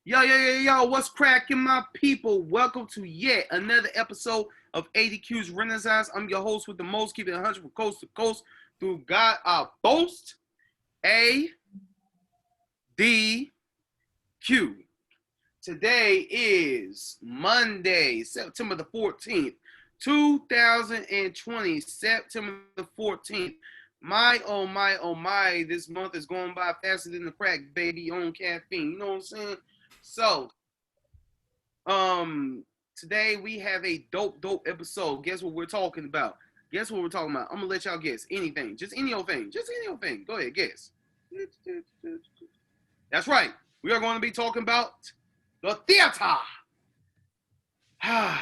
Yo, what's cracking, my people? Welcome to yet another episode of ADQ'S Renaissance. I'm your host with the most, keeping it 100 from coast to coast through God our boast, ADQ. Today is Monday, September the 14th, 2020, September the 14th. My, oh my, this month is going by faster than the crack baby on caffeine. You know what I'm saying? So, today we have a dope episode. Guess what we're talking about? I'm gonna let y'all guess anything, just any old thing. Go ahead, guess. That's right. We are going to be talking about the theater. I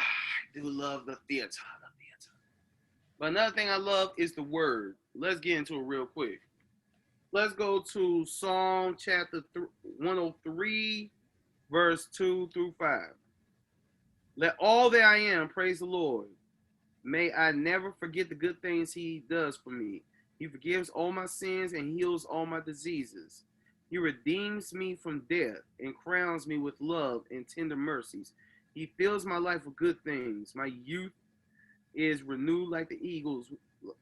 do love the theater. But another thing I love is the word. Let's get into it real quick. Let's go to Psalm chapter 103, verse 2 through 5. Let all that I am praise the Lord. May I never forget the good things he does for me. He forgives all my sins and heals all my diseases. He redeems me from death and crowns me with love and tender mercies. He fills my life with good things. My youth is renewed like the eagles.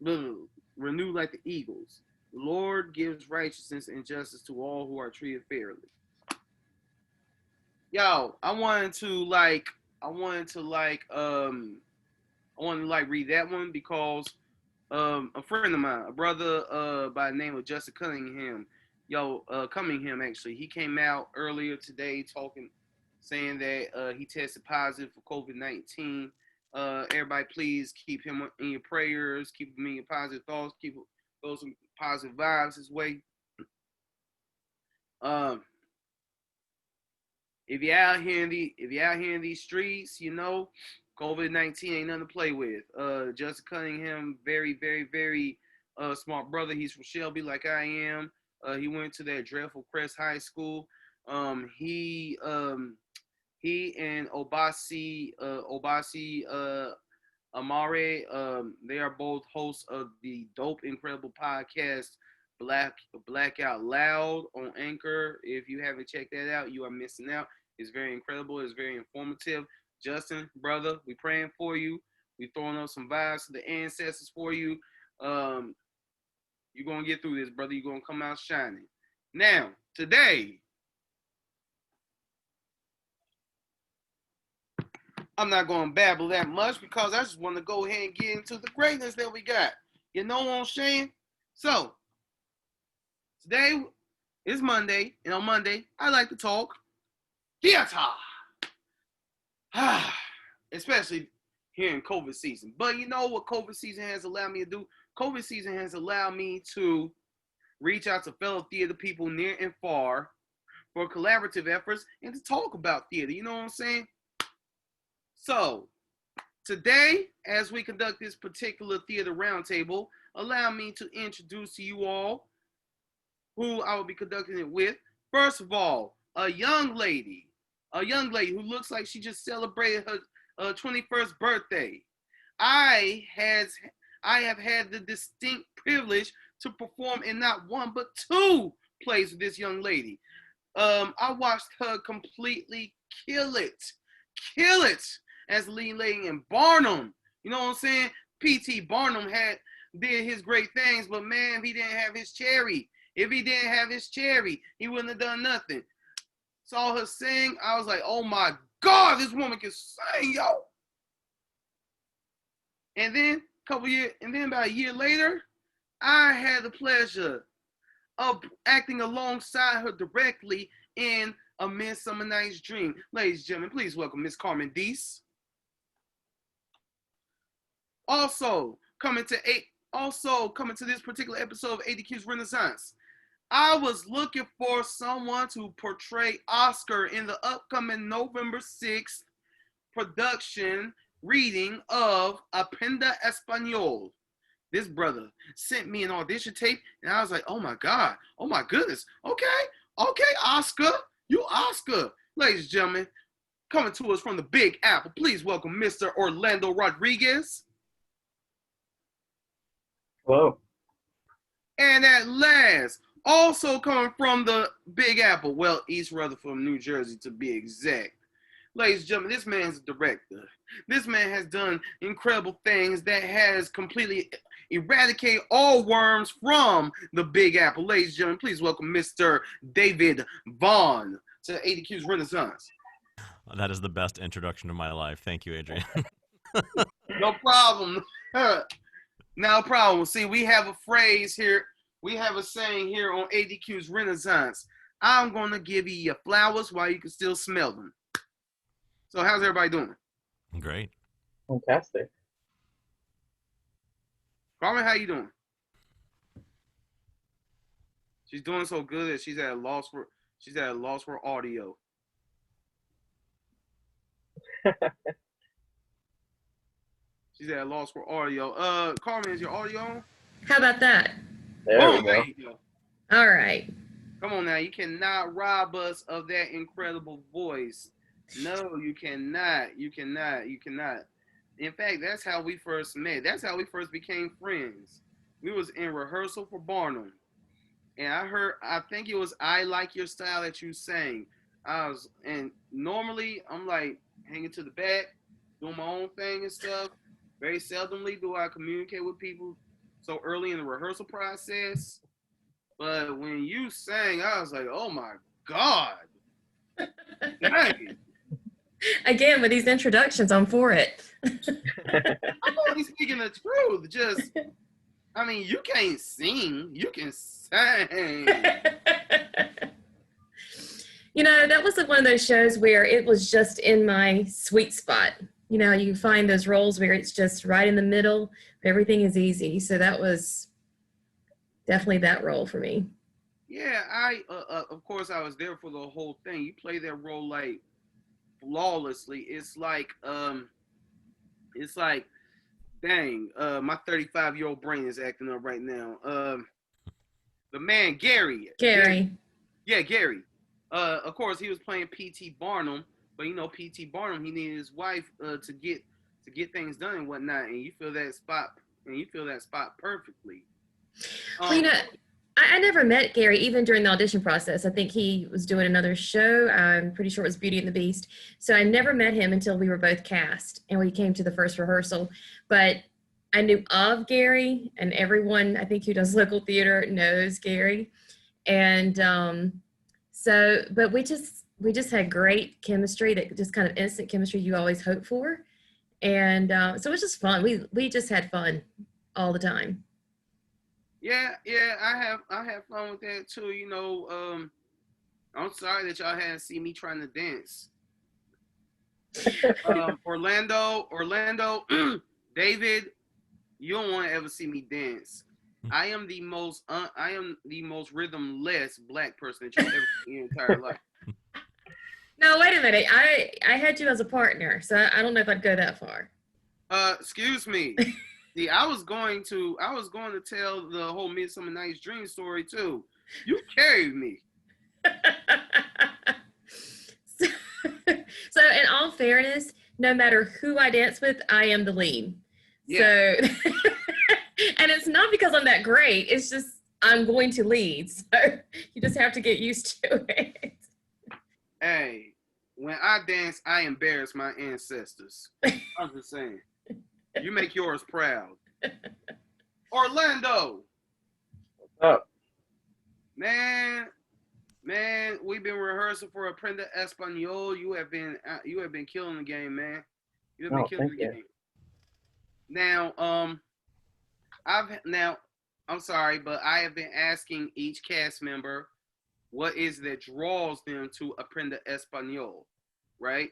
The Lord gives righteousness and justice to all who are treated fairly. Yo, I wanted to read that one because a friend of mine, a brother by the name of Justin Cunningham, actually, he came out earlier today saying that he tested positive for COVID-19. Everybody, please keep him in your prayers, keep him in your positive thoughts, keep those positive vibes his way. If you're out here in these streets, you know, COVID-19 ain't nothing to play with. Justin Cunningham, very, very, very smart brother. He's from Shelby, like I am. He went to that dreadful Crest High School. He and Obasi Amare, they are both hosts of the dope, incredible podcast Black Out Loud on Anchor. If you haven't checked that out, you are missing out. It's very incredible. It's very informative. Justin, brother, we praying for you. We throwing up some vibes to the ancestors for you. You're going to get through this, brother. You're going to come out shining. Now, today, I'm not going to babble that much because I just want to go ahead and get into the greatness that we got. You know what I'm saying? So, today is Monday, and on Monday, I like to talk theater. Especially here in COVID season. But you know what COVID season has allowed me to do? COVID season has allowed me to reach out to fellow theater people near and far for collaborative efforts and to talk about theater. You know what I'm saying? So, today, as we conduct this particular theater roundtable, allow me to introduce to you all who I will be conducting it with. First of all, a young lady who looks like she just celebrated her 21st birthday. I have had the distinct privilege to perform in not one but two plays with this young lady. I watched her completely kill it as the lead lady in Barnum. You know what I'm saying? P.T. Barnum did his great things, but man, if he didn't have his cherry, he wouldn't have done nothing. Saw her sing, I was like, oh my God, this woman can sing, yo. And then about a year later, I had the pleasure of acting alongside her directly in A Midsummer Night's Dream. Ladies and gentlemen, please welcome Miss Carmen Deese. Also coming to this particular episode of ADQ'S Renaissance, I was looking for someone to portray Oscar in the upcoming November 6th production reading of Aprender Espanol. This brother sent me an audition tape, and I was like, oh my God, oh my goodness. Okay, Oscar, you Oscar. Ladies and gentlemen, coming to us from the Big Apple, please welcome Mr. Orlando Roderiguez. Hello. And at last, Also coming from the Big Apple, well, East Rutherford, New Jersey, to be exact. Ladies and gentlemen, this man's a director. This man has done incredible things that has completely eradicated all worms from the Big Apple. Ladies and gentlemen, please welcome Mr. David Vaughn to ADQ's Renaissance. That is the best introduction of my life. Thank you, Adrian. No problem. No problem. See, we have a phrase here. We have a saying here on ADQ's Renaissance. I'm going to give you your flowers while you can still smell them. So how's everybody doing? Great. Fantastic. Carmen, how you doing? She's doing so good that she's at a loss for audio. She's at a loss for audio. Carmen, is your audio on? How about that? There we go. There you go. All right. Come on now, you cannot rob us of that incredible voice. No, you cannot. You cannot. You cannot. In fact, that's how we first met. That's how we first became friends. We was in rehearsal for Barnum. And I think it was I Like Your Style that you sang. And normally I'm like hanging to the back, doing my own thing and stuff. Very seldomly do I communicate with people so early in the rehearsal process. But when you sang, I was like, oh my God. Dang. Again, with these introductions, I'm for it. I'm only speaking the truth. Just, I mean, you can't sing. You can sing. You know, that was one of those shows where it was just in my sweet spot. You know, you find those roles where it's just right in the middle. Everything is easy. So that was definitely that role for me. Yeah, of course, I was there for the whole thing. You play that role like flawlessly. It's like, dang, my 35-year-old brain is acting up right now. The man, Gary. Yeah, Gary. Of course, he was playing P.T. Barnum, but you know, P.T. Barnum, he needed his wife to get things done and whatnot, and you fill that spot perfectly. Well, you know, I never met Gary even during the audition process. I think he was doing another show. I'm pretty sure it was Beauty and the Beast. So I never met him until we were both cast and we came to the first rehearsal. But I knew of Gary, and everyone I think who does local theater knows Gary. And but we just had great chemistry, that just kind of instant chemistry you always hope for. And so it was just fun. We just had fun all the time. Yeah, I have fun with that too. You know, I'm sorry that y'all hadn't seen me trying to dance. Orlando, David, you don't want to ever see me dance. I am the most rhythmless black person that you'll ever see in your entire life. No, wait a minute. I had you as a partner, so I don't know if I'd go that far. Excuse me. See, I was going to tell the whole Midsummer Night's Dream story too. You carried me. So in all fairness, no matter who I dance with, I am the lead. Yeah. So, and it's not because I'm that great. It's just I'm going to lead. So you just have to get used to it. Hey, when I dance, I embarrass my ancestors. I'm just saying. You make yours proud. Orlando. What's up? Man, we've been rehearsing for Aprender Espanol. You have been killing the game, man. You have been killing the game. Now, I'm sorry, but I have been asking each cast member what is that draws them to Aprender Espanol, right?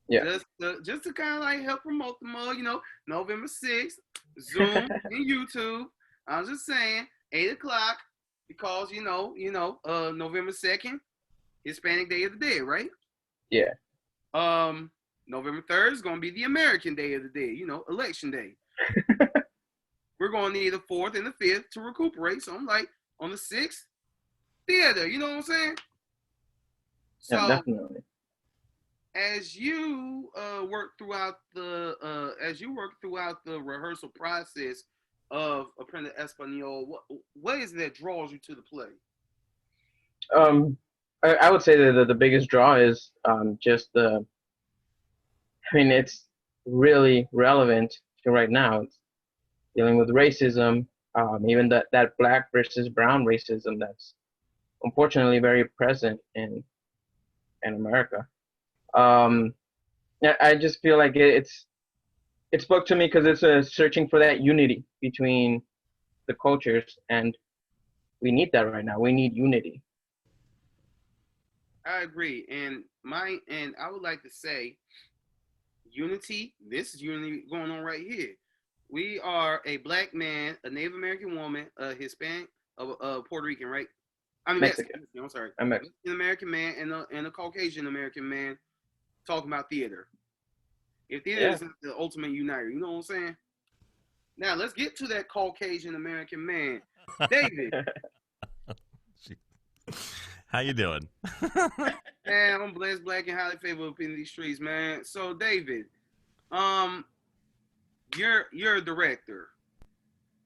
Yeah. Just to kind of like help promote them all, you know, November 6th, Zoom and YouTube. I was just saying, 8 o'clock, because November 2nd, Hispanic Day of the Dead, right? Yeah. November 3rd is gonna be the American Day of the Dead, you know, Election Day. We're gonna need the 4th and the 5th to recuperate. So I'm like, on the 6th, theater, you know what I'm saying? So yeah, definitely. As you work throughout the rehearsal process of Aprender Espanol, what is it that draws you to the play? I would say that the biggest draw is just it's really relevant to right now. It's dealing with racism, even that black versus brown racism that's unfortunately very present in America. Um, yeah, I just feel like it spoke to me because it's searching for that unity between the cultures, and we need that right now. We need unity. I agree, and I would like to say unity. This is unity going on right here. We are a black man, a Native American woman, a Hispanic, a Puerto Rican, right? I mean Mexican. Mexican. I'm sorry, I'm Mexican. Mexican American man and a Caucasian American man talking about theater. If theater Yeah. is the ultimate uniter, you know what I'm saying? Now let's get to that Caucasian American man, David. How you doing? Man, I'm blessed, black, and highly favored up in these streets, man. So, David, you're a director.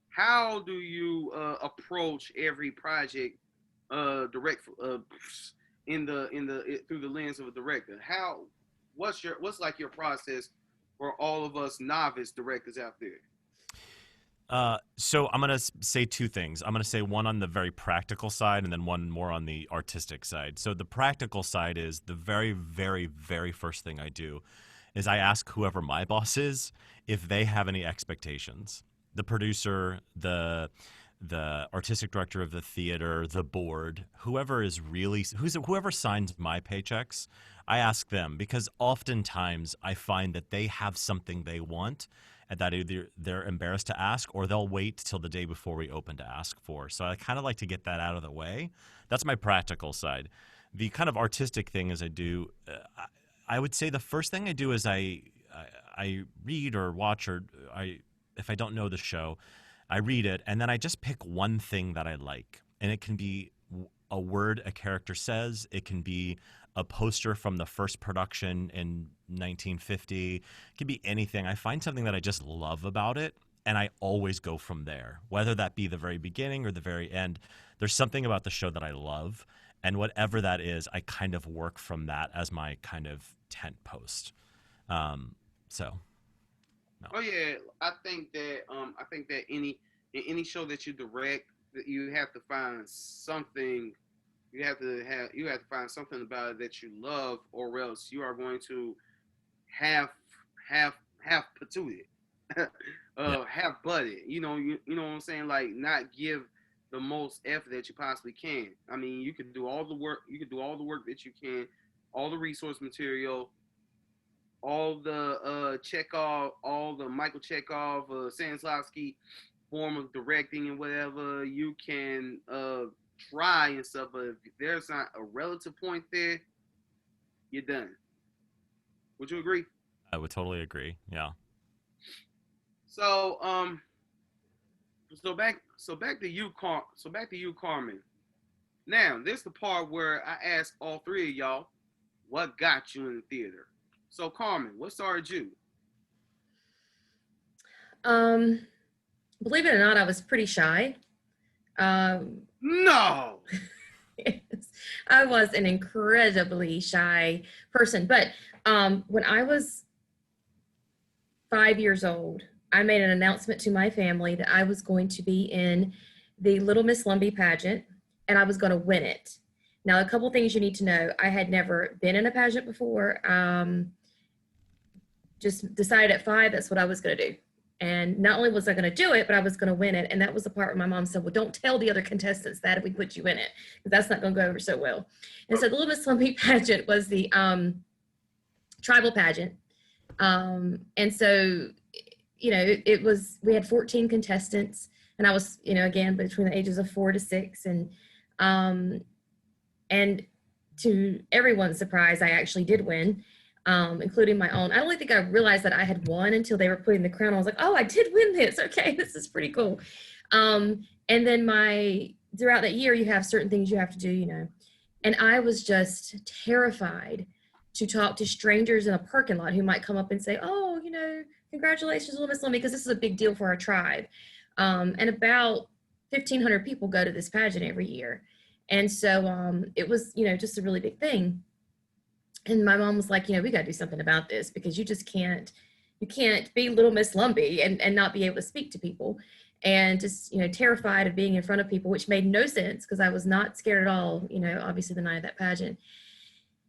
How do you approach every project direct through the lens of a director? What's like your process for all of us novice directors out there? So I'm going to say two things. I'm going to say one on the very practical side and then one more on the artistic side. So the practical side is the very, very, very first thing I do is I ask whoever my boss is if they have any expectations. The producer, the artistic director of the theater, the board, whoever signs my paychecks, I ask them because oftentimes I find that they have something they want and that either they're embarrassed to ask or they'll wait till the day before we open to ask for. So I kind of like to get that out of the way. That's my practical side. The kind of artistic thing is I would say the first thing I do is I read or watch if I don't know the show, I read it and then I just pick one thing that I like. And it can be a word a character says. It can be a poster from the first production in 1950. It could be anything. I find something that I just love about it, and I always go from there, whether that be the very beginning or the very end. There's something about the show that I love, and whatever that is, I kind of work from that as my kind of tent post. No. Oh yeah, I think that in any show that you direct, that you have to find something. You have to find something about it that you love, or else you are going to have pursued it, have butted. You know what I'm saying? Like not give the most effort that you possibly can. I mean, you can do all the work. You can do all the work that you can, all the resource material, all the Chekhov, all the Michael Chekhov, Stanislavski form of directing and whatever. You can try and stuff, but if there's not a relative point there, you're done. Would you agree? I would totally agree. Yeah. So back to you, Carmen. Now this is the part where I ask all three of y'all, what got you in the theater? So Carmen, what started you? Believe it or not, I was pretty shy. No. Yes, I was an incredibly shy person. But when I was 5 years old, I made an announcement to my family that I was going to be in the Little Miss Lumbee pageant and I was going to win it. Now, a couple things you need to know. I had never been in a pageant before. Just decided at 5, that's what I was going to do. And not only was I going to do it, but I was going to win it. And that was the part where my mom said, well, don't tell the other contestants that if we put you in it, because that's not going to go over so well. And so the Little Miss Lumbee pageant was the tribal pageant. And so, it was, we had 14 contestants and I was, again, between the ages of 4 to 6. And to everyone's surprise, I actually did win. Including my own. I don't think I realized that I had won until they were putting the crown on. I was like, oh, I did win this. Okay, this is pretty cool. And then throughout that year, you have certain things you have to do, And I was just terrified to talk to strangers in a parking lot who might come up and say, oh, congratulations, Little Miss Lumbee, because this is a big deal for our tribe. And about 1,500 people go to this pageant every year. And so it was, just a really big thing. And my mom was like, we got to do something about this, because you can't be little Miss Lumpy and not be able to speak to people, and just, terrified of being in front of people, which made no sense because I was not scared at all, obviously the night of that pageant.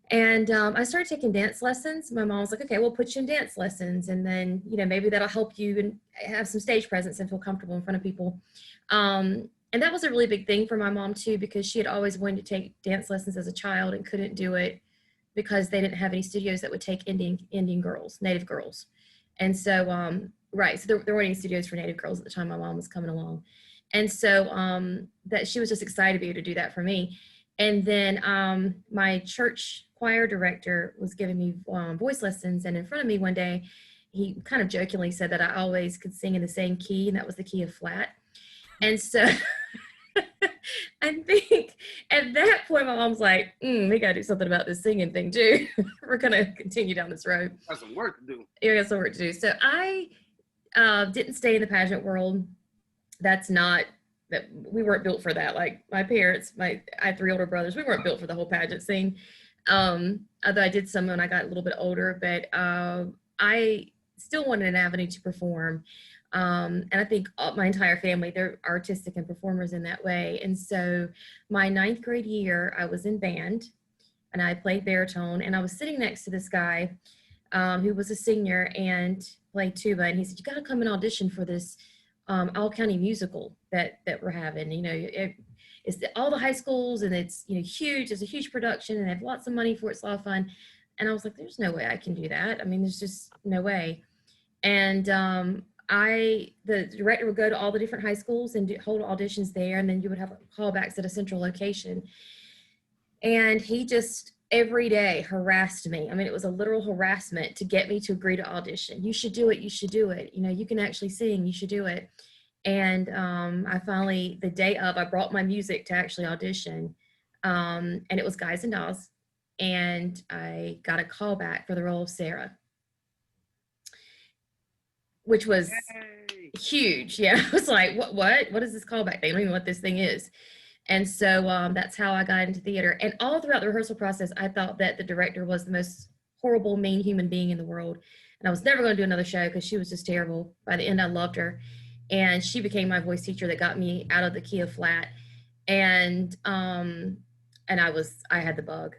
And I started taking dance lessons. My mom was like, okay, we'll put you in dance lessons. And then, maybe that'll help you and have some stage presence and feel comfortable in front of people. And that was a really big thing for my mom too, because she had always wanted to take dance lessons as a child and couldn't do it because they didn't have any studios that would take Indian girls, Native girls. And so, right. So there weren't any studios for Native girls at the time my mom was coming along. And so that she was just excited to be able to do that for me. And then my church choir director was giving me voice lessons. And in front of me one day, he kind of jokingly said that I always could sing in the same key, and that was the key of flat. And so I think at that point, my mom's like, we got to do something about this singing thing too. We're going to continue down this road. Got some work to do. Yeah, got some work to do. So I didn't stay in the pageant world. We weren't built for that. Like my parents, I had 3 older brothers. We weren't built for the whole pageant scene. Although I did some when I got a little bit older, but I still wanted an avenue to perform. And I think my entire family, they're artistic and performers in that way. And so my 9th grade year, I was in band and I played baritone, and I was sitting next to this guy who was a senior and played tuba. And he said, you got to come and audition for this all county musical that we're having. It's all the high schools, and it's, huge. It's a huge production, and they have lots of money for it. It's a lot of fun. And I was like, there's no way I can do that. I mean, there's just no way. And the director would go to all the different high schools and hold auditions there, and then you would have callbacks at a central location. And he just every day harassed me. I mean, it was a literal harassment to get me to agree to audition. You should do it. You should do it. You can actually sing. You should do it. And I finally, the day of, I brought my music to actually audition. And it was Guys and Dolls. And I got a call back for the role of Sarah, which was huge. Yeah, I was like, what is this callback? They don't even know what this thing is. And so that's how I got into theater. And all throughout the rehearsal process, I thought that the director was the most horrible, mean human being in the world. And I was never going to do another show because she was just terrible. By the end, I loved her. And she became my voice teacher that got me out of the key of flat. And I had the bug.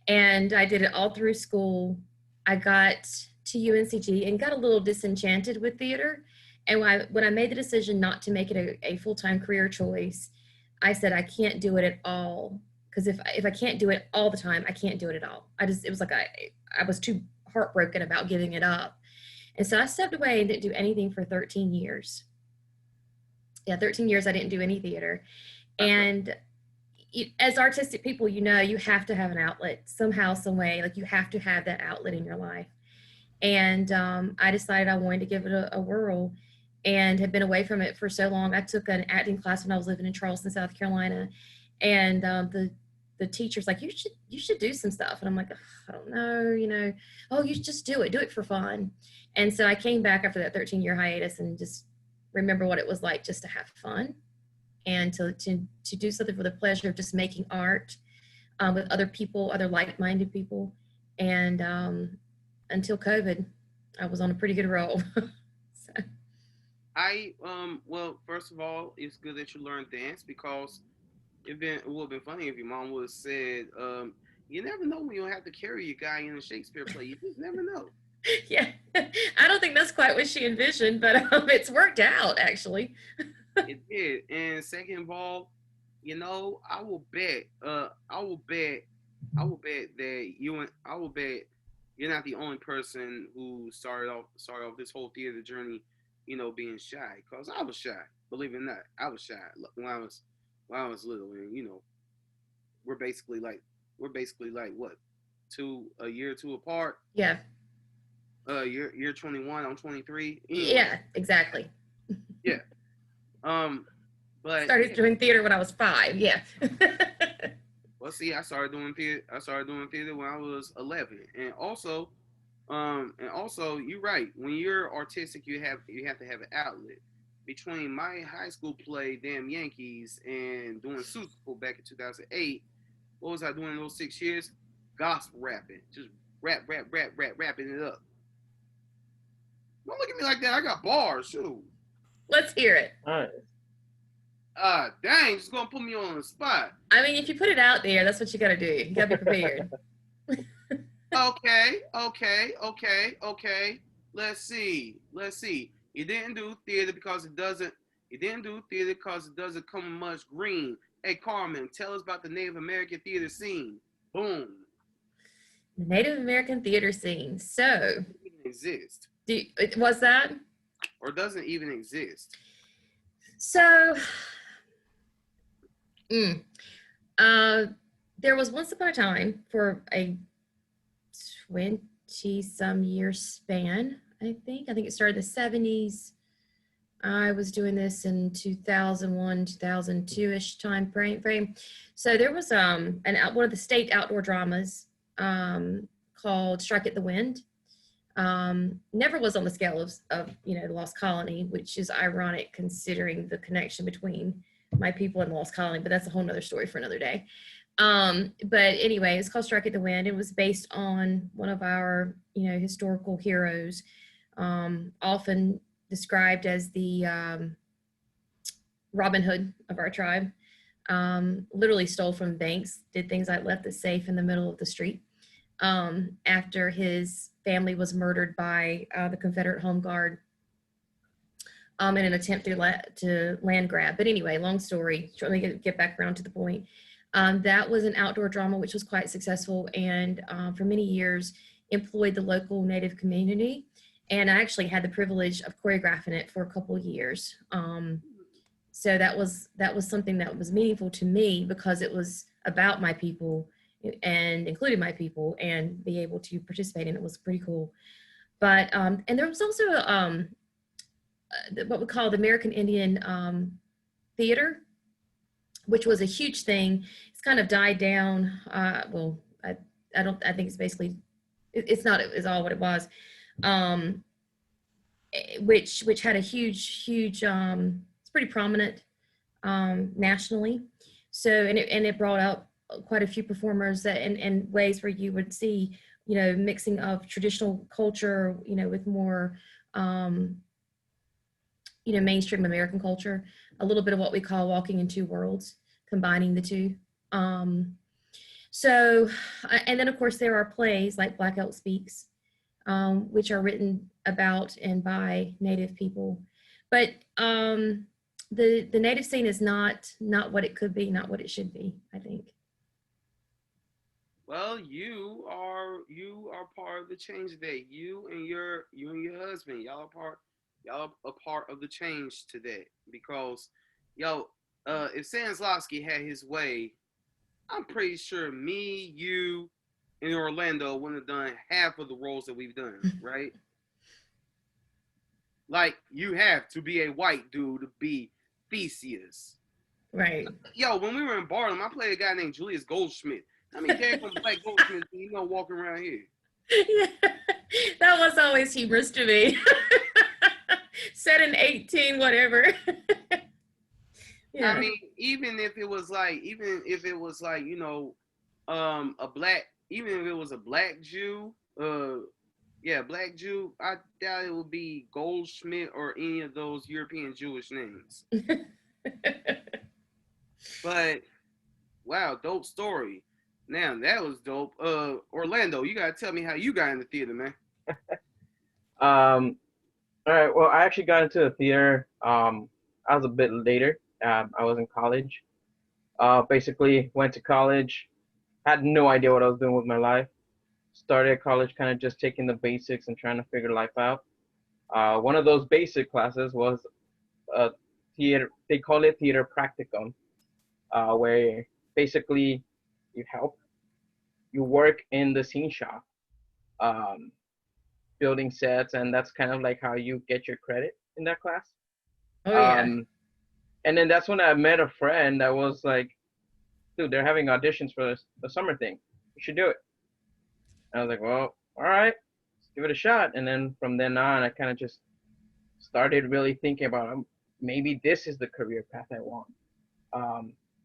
And I did it all through school. I got to UNCG and got a little disenchanted with theater. And when I made the decision not to make it a full-time career choice, I said, I can't do it at all. Because if I can't do it all the time, I can't do it at all. It was like I was too heartbroken about giving it up. And so I stepped away and didn't do anything for 13 years. Yeah, 13 years I didn't do any theater. And as artistic people, you have to have an outlet somehow, some way. Like you have to have that outlet in your life. And I decided I wanted to give it a whirl, and have been away from it for so long. I took an acting class when I was living in Charleston, South Carolina. And the teacher's like, you should do some stuff. And I'm like, I don't know, oh, you just do it for fun. And so I came back after that 13-year hiatus and just remember what it was like just to have fun and to do something for the pleasure of just making art with other people, other like-minded people. And until COVID, I was on a pretty good roll. So. Well, first of all, it's good that you learned dance, because it would have been funny if your mom would have said, you never know when you'll have to carry your guy in a Shakespeare play. You just never know. Yeah, I don't think that's quite what she envisioned, but it's worked out, actually. It did. And second of all, I will bet that you're not the only person who started off this whole theater journey, being shy. Because I was shy. Believe it or not, I was shy when I was little. And we're basically like what, a year or two apart. Yeah. You're 21. I'm 23. Anyway. Yeah, exactly. Yeah. But started doing theater when I was 5. Yeah. Well, see, I started doing theater when I was 11, and also, you're right. When you're artistic, you have to have an outlet, between my high school play, Damn Yankees, and doing Super Bowl back in 2008, what was I doing in those 6 years? Gospel rapping. Just rapping it up. Don't look at me like that. I got bars, too. Let's hear it. All right. Dang, just gonna put me on the spot. I mean, if you put it out there, that's what you gotta do. You gotta be prepared. Okay. Let's see. You didn't do theater because it doesn't. You didn't do theater because it doesn't come much green. Hey, Carmen, tell us about the Native American theater scene. Boom. The Native American theater scene. So, It doesn't even exist, was that? or doesn't even exist. So, there was once upon a time for a 20-some year span, I think it started in the 70s. I was doing this in 2001, 2002-ish time frame. So there was one of the state outdoor dramas called Strike at the Wind. Never was on the scale of the Lost Colony, which is ironic considering the connection between my people and the Lost Colony, but that's a whole nother story for another day. But anyway, it's called Strike at the Wind. It was based on one of our, historical heroes, often described as the Robin Hood of our tribe. Literally stole from banks, did things like left the safe in the middle of the street after his family was murdered by the Confederate Home Guard in an attempt to land grab. But anyway, long story, let me get back around to the point. That was an outdoor drama which was quite successful, and for many years employed the local Native community. And I actually had the privilege of choreographing it for a couple of years. So that was something that was meaningful to me because it was about my people and included my people, and be able to participate in it was pretty cool. But and there was also what we call the American Indian theater, which was a huge thing. It's kind of died down. I think it's basically, it's all what it was. Which had a huge, it's pretty prominent nationally. So, and it brought out quite a few performers in ways where you would see, mixing of traditional culture, with more, mainstream American culture, a little bit of what we call walking in two worlds, combining the two. So, and then of course there are plays like Black Elk Speaks, which are written about and by Native people. But the Native scene is not what it could be, not what it should be, I think. Well, you are part of the change today. You and your husband, y'all are a part of the change today. Because, if Stanislavski had his way, I'm pretty sure me, you, and Orlando wouldn't have done half of the roles that we've done, right? Like, you have to be a white dude to be Theseus. Right. When we were in Barnum, I played a guy named Julius Goldschmidt. How many daggone black Goldschmidts do you know walking around here? Yeah, that was always humorous to me. Said in 18, whatever. Yeah. I mean, even if it was like, a black, even if it was a black Jew, black Jew, I doubt it would be Goldschmidt or any of those European Jewish names. But, wow, dope story. Now, that was dope. Orlando, you gotta tell me how you got in the theater, man. All right. Well, I actually got into the theater. I was a bit later. I was in college. Basically, went to college. Had no idea what I was doing with my life. Started college kind of just taking the basics and trying to figure life out. One of those basic classes was theater. They call it theater practicum, where basically you work in the scene shop, building sets, and that's kind of like how you get your credit in that class. Oh, yeah. And then that's when I met a friend that was like, dude, they're having auditions for the summer thing. You should do it. And I was like, well, all right, let's give it a shot. And then from then on, I kind of just started really thinking about maybe this is the career path I want.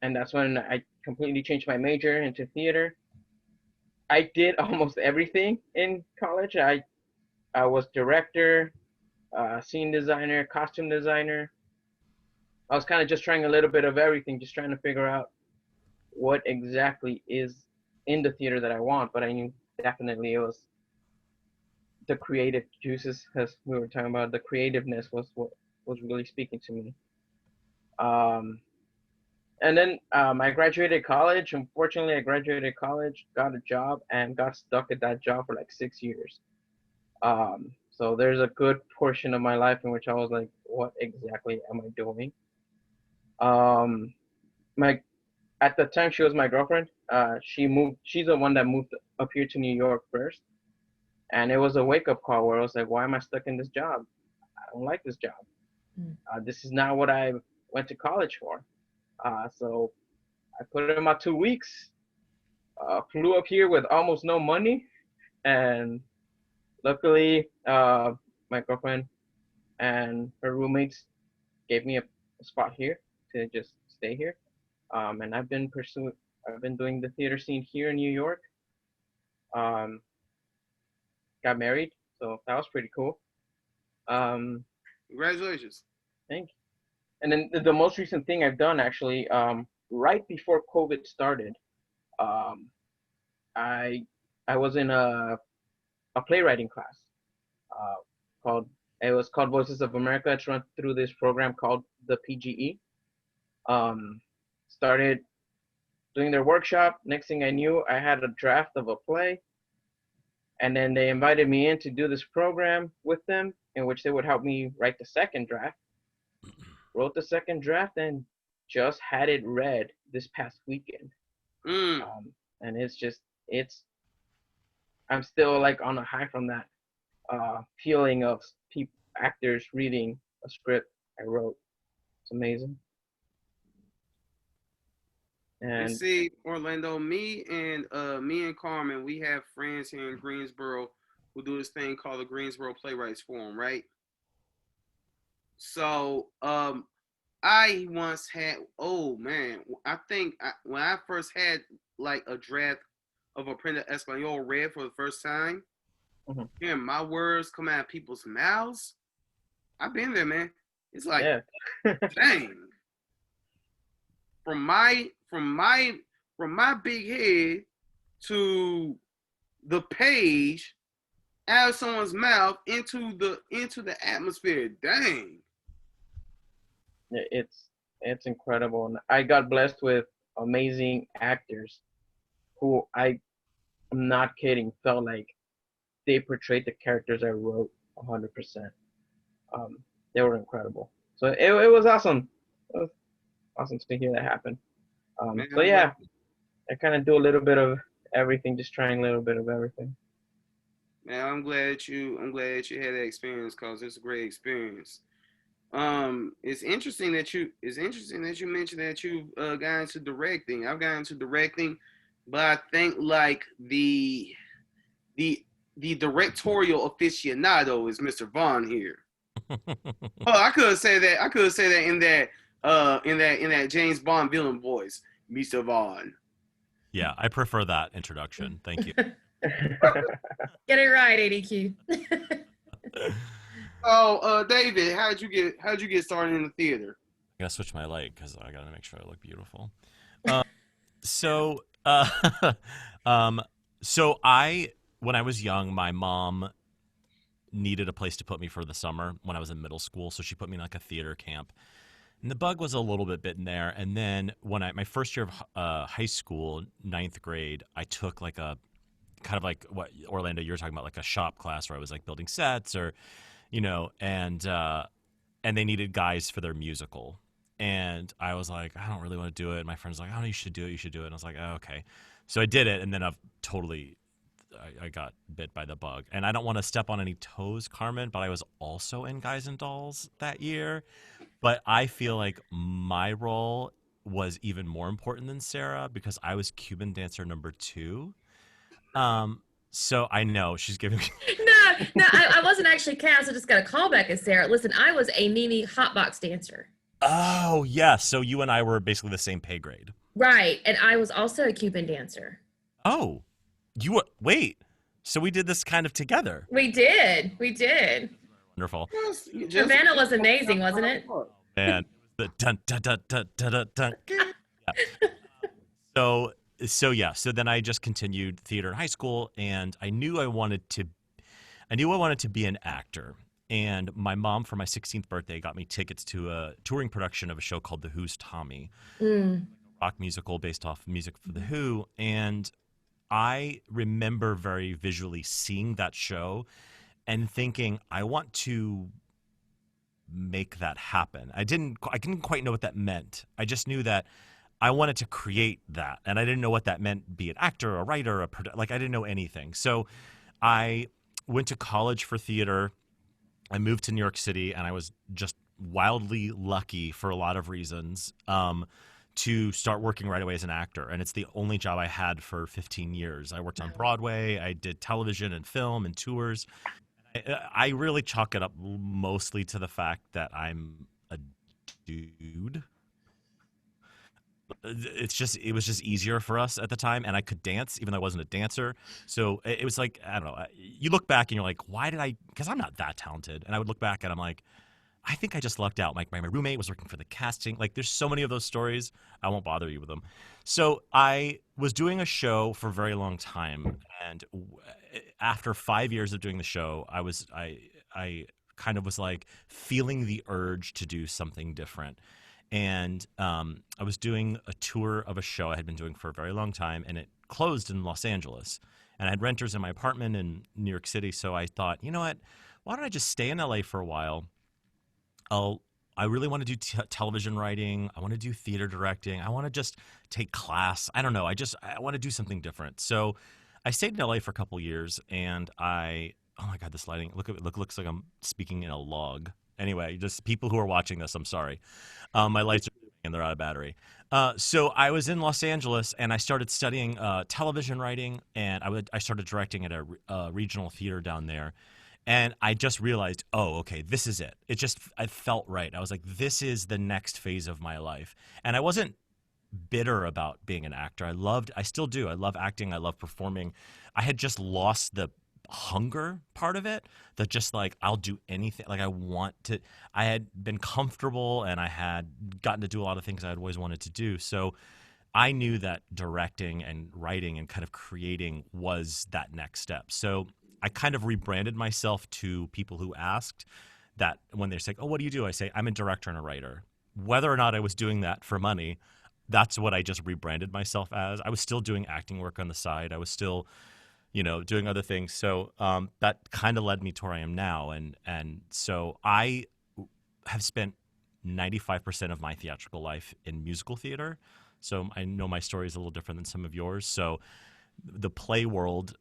And that's when I completely changed my major into theater. I did almost everything in college. I was director, scene designer, costume designer. I was kind of just trying a little bit of everything, just trying to figure out what exactly is in the theater that I want. But I knew definitely it was the creative juices, as we were talking about. The creativeness was what was really speaking to me. Um, and then I graduated college. Unfortunately, I graduated college, got a job, and got stuck at that job for like 6 years. So there's a good portion of my life in which I was like, what exactly am I doing? Um, my At the time she was my girlfriend. She's the one that moved up here to New York first, and it was a wake up call where I was like, why am I stuck in this job? I don't like this job. This is not what I went to college for. So I put in my 2 weeks, flew up here with almost no money, and luckily my girlfriend and her roommates gave me a spot here to just stay here. And I've been doing the theater scene here in New York. Um, got married, so that was pretty cool. Congratulations. Thank you. And then the most recent thing I've done actually, right before COVID started, um, I I was in a playwriting class, uh, called it was called Voices of America. It's run through this program called the PGE. Started doing their workshop. Next thing I knew, I had a draft of a play, and then they invited me in to do this program with them, in which they would help me write the second draft. Wrote the second draft and just had it read this past weekend. And I'm still like on a high from that feeling of actors reading a script I wrote. It's amazing. And you see, Orlando, me and Carmen, we have friends here in Greensboro who do this thing called the Greensboro Playwrights Forum, right? So, I once had, oh man, when I first had like a draft of Aprender Espanol read for the first time, hearing my words come out of people's mouths, I've been there, man. It's like, yeah. dang. From my big head to the page, out of someone's mouth into the atmosphere. Dang. It's incredible. And I got blessed with amazing actors who I'm not kidding, felt like they portrayed the characters I wrote 100%. They were incredible. So it was awesome. It was awesome to hear that happen. So yeah, I kind of do a little bit of everything, just trying a little bit of everything. Man, I'm glad that you had that experience, because it's a great experience. It's interesting that you mentioned that you got into directing. I've gotten into directing, but I think like the directorial aficionado is Mr. Vaughn here. Oh, I could say that in that James Bond villain voice, Mr. Vaughn. Yeah, I prefer that introduction. Thank you. Get it right, ADQ. Oh, David, how'd you get started in the theater? I gotta switch my light because I gotta make sure I look beautiful. So when I was young, my mom needed a place to put me for the summer when I was in middle school, so she put me in like a theater camp. And the bug was a little bit bitten there. And then when my first year of high school, 9th grade, I took like a kind of like what Orlando you're talking about, like a shop class where I was like building sets or, and they needed guys for their musical. And I was like, I don't really want to do it. And my friend's like, oh, you should do it. And I was like, oh, okay. So I did it. And then I got bit by the bug. And I don't want to step on any toes, Carmen, but I was also in Guys and Dolls that year. But I feel like my role was even more important than Sarah because I was Cuban dancer number 2. So I know she's giving me. No, No, I wasn't actually cast. I just got a call back as Sarah. Listen, I was a Nene hotbox dancer. Oh, yeah. So you and I were basically the same pay grade. Right. And I was also a Cuban dancer. Oh, you were, wait. So we did this kind of together. We did. We did. Wonderful. Havana was amazing, wasn't it? Man, the dun dun dun dun dun dun. Dun. Yeah. So yeah. So then I just continued theater in high school, and I knew I wanted to be an actor. And my mom, for my 16th birthday, got me tickets to a touring production of a show called The Who's Tommy, rock musical based off music for The Who. And I remember very visually seeing that show and thinking, I want to make that happen. I didn't quite know what that meant. I just knew that I wanted to create that, and I didn't know what that meant, be an actor, a writer, I didn't know anything. So I went to college for theater. I moved to New York City, and I was just wildly lucky for a lot of reasons to start working right away as an actor. And it's the only job I had for 15 years. I worked on Broadway. I did television and film and tours. I really chalk it up mostly to the fact that I'm a dude. It was just easier for us at the time, and I could dance even though I wasn't a dancer. So it was like, I don't know, you look back and you're like, why did I, because I'm not that talented. And I would look back and I'm like, I think I just lucked out. My roommate was working for the casting. Like, there's so many of those stories. I won't bother you with them. So I was doing a show for a very long time, and after 5 years of doing the show, I kind of was like feeling the urge to do something different. And I was doing a tour of a show I had been doing for a very long time, and it closed in Los Angeles. And I had renters in my apartment in New York City, so I thought, you know what? Why don't I just stay in LA for a while? I really want to do television writing. I want to do theater directing. I want to just take class. I don't know. I want to do something different. So I stayed in LA for a couple years, and oh my God, this lighting! Looks like I'm speaking in a log. Anyway, just people who are watching this, I'm sorry. My lights are and they're out of battery. So I was in Los Angeles, and I started studying television writing, and I started directing at a regional theater down there. And I just realized, oh, okay, this is it. I felt right. I was like, this is the next phase of my life. And I wasn't bitter about being an actor. I still do. I love acting. I love performing. I had just lost the hunger part of it, that just like, I'll do anything. Like, I had been comfortable, and I had gotten to do a lot of things I had always wanted to do. So I knew that directing and writing and kind of creating was that next step. So I kind of rebranded myself to people who asked that. When they say, oh, what do you do? I say, I'm a director and a writer. Whether or not I was doing that for money, that's what I just rebranded myself as. I was still doing acting work on the side. I was still, doing other things. So that kind of led me to where I am now. And so I have spent 95% of my theatrical life in musical theater. So I know my story is a little different than some of yours. So the play world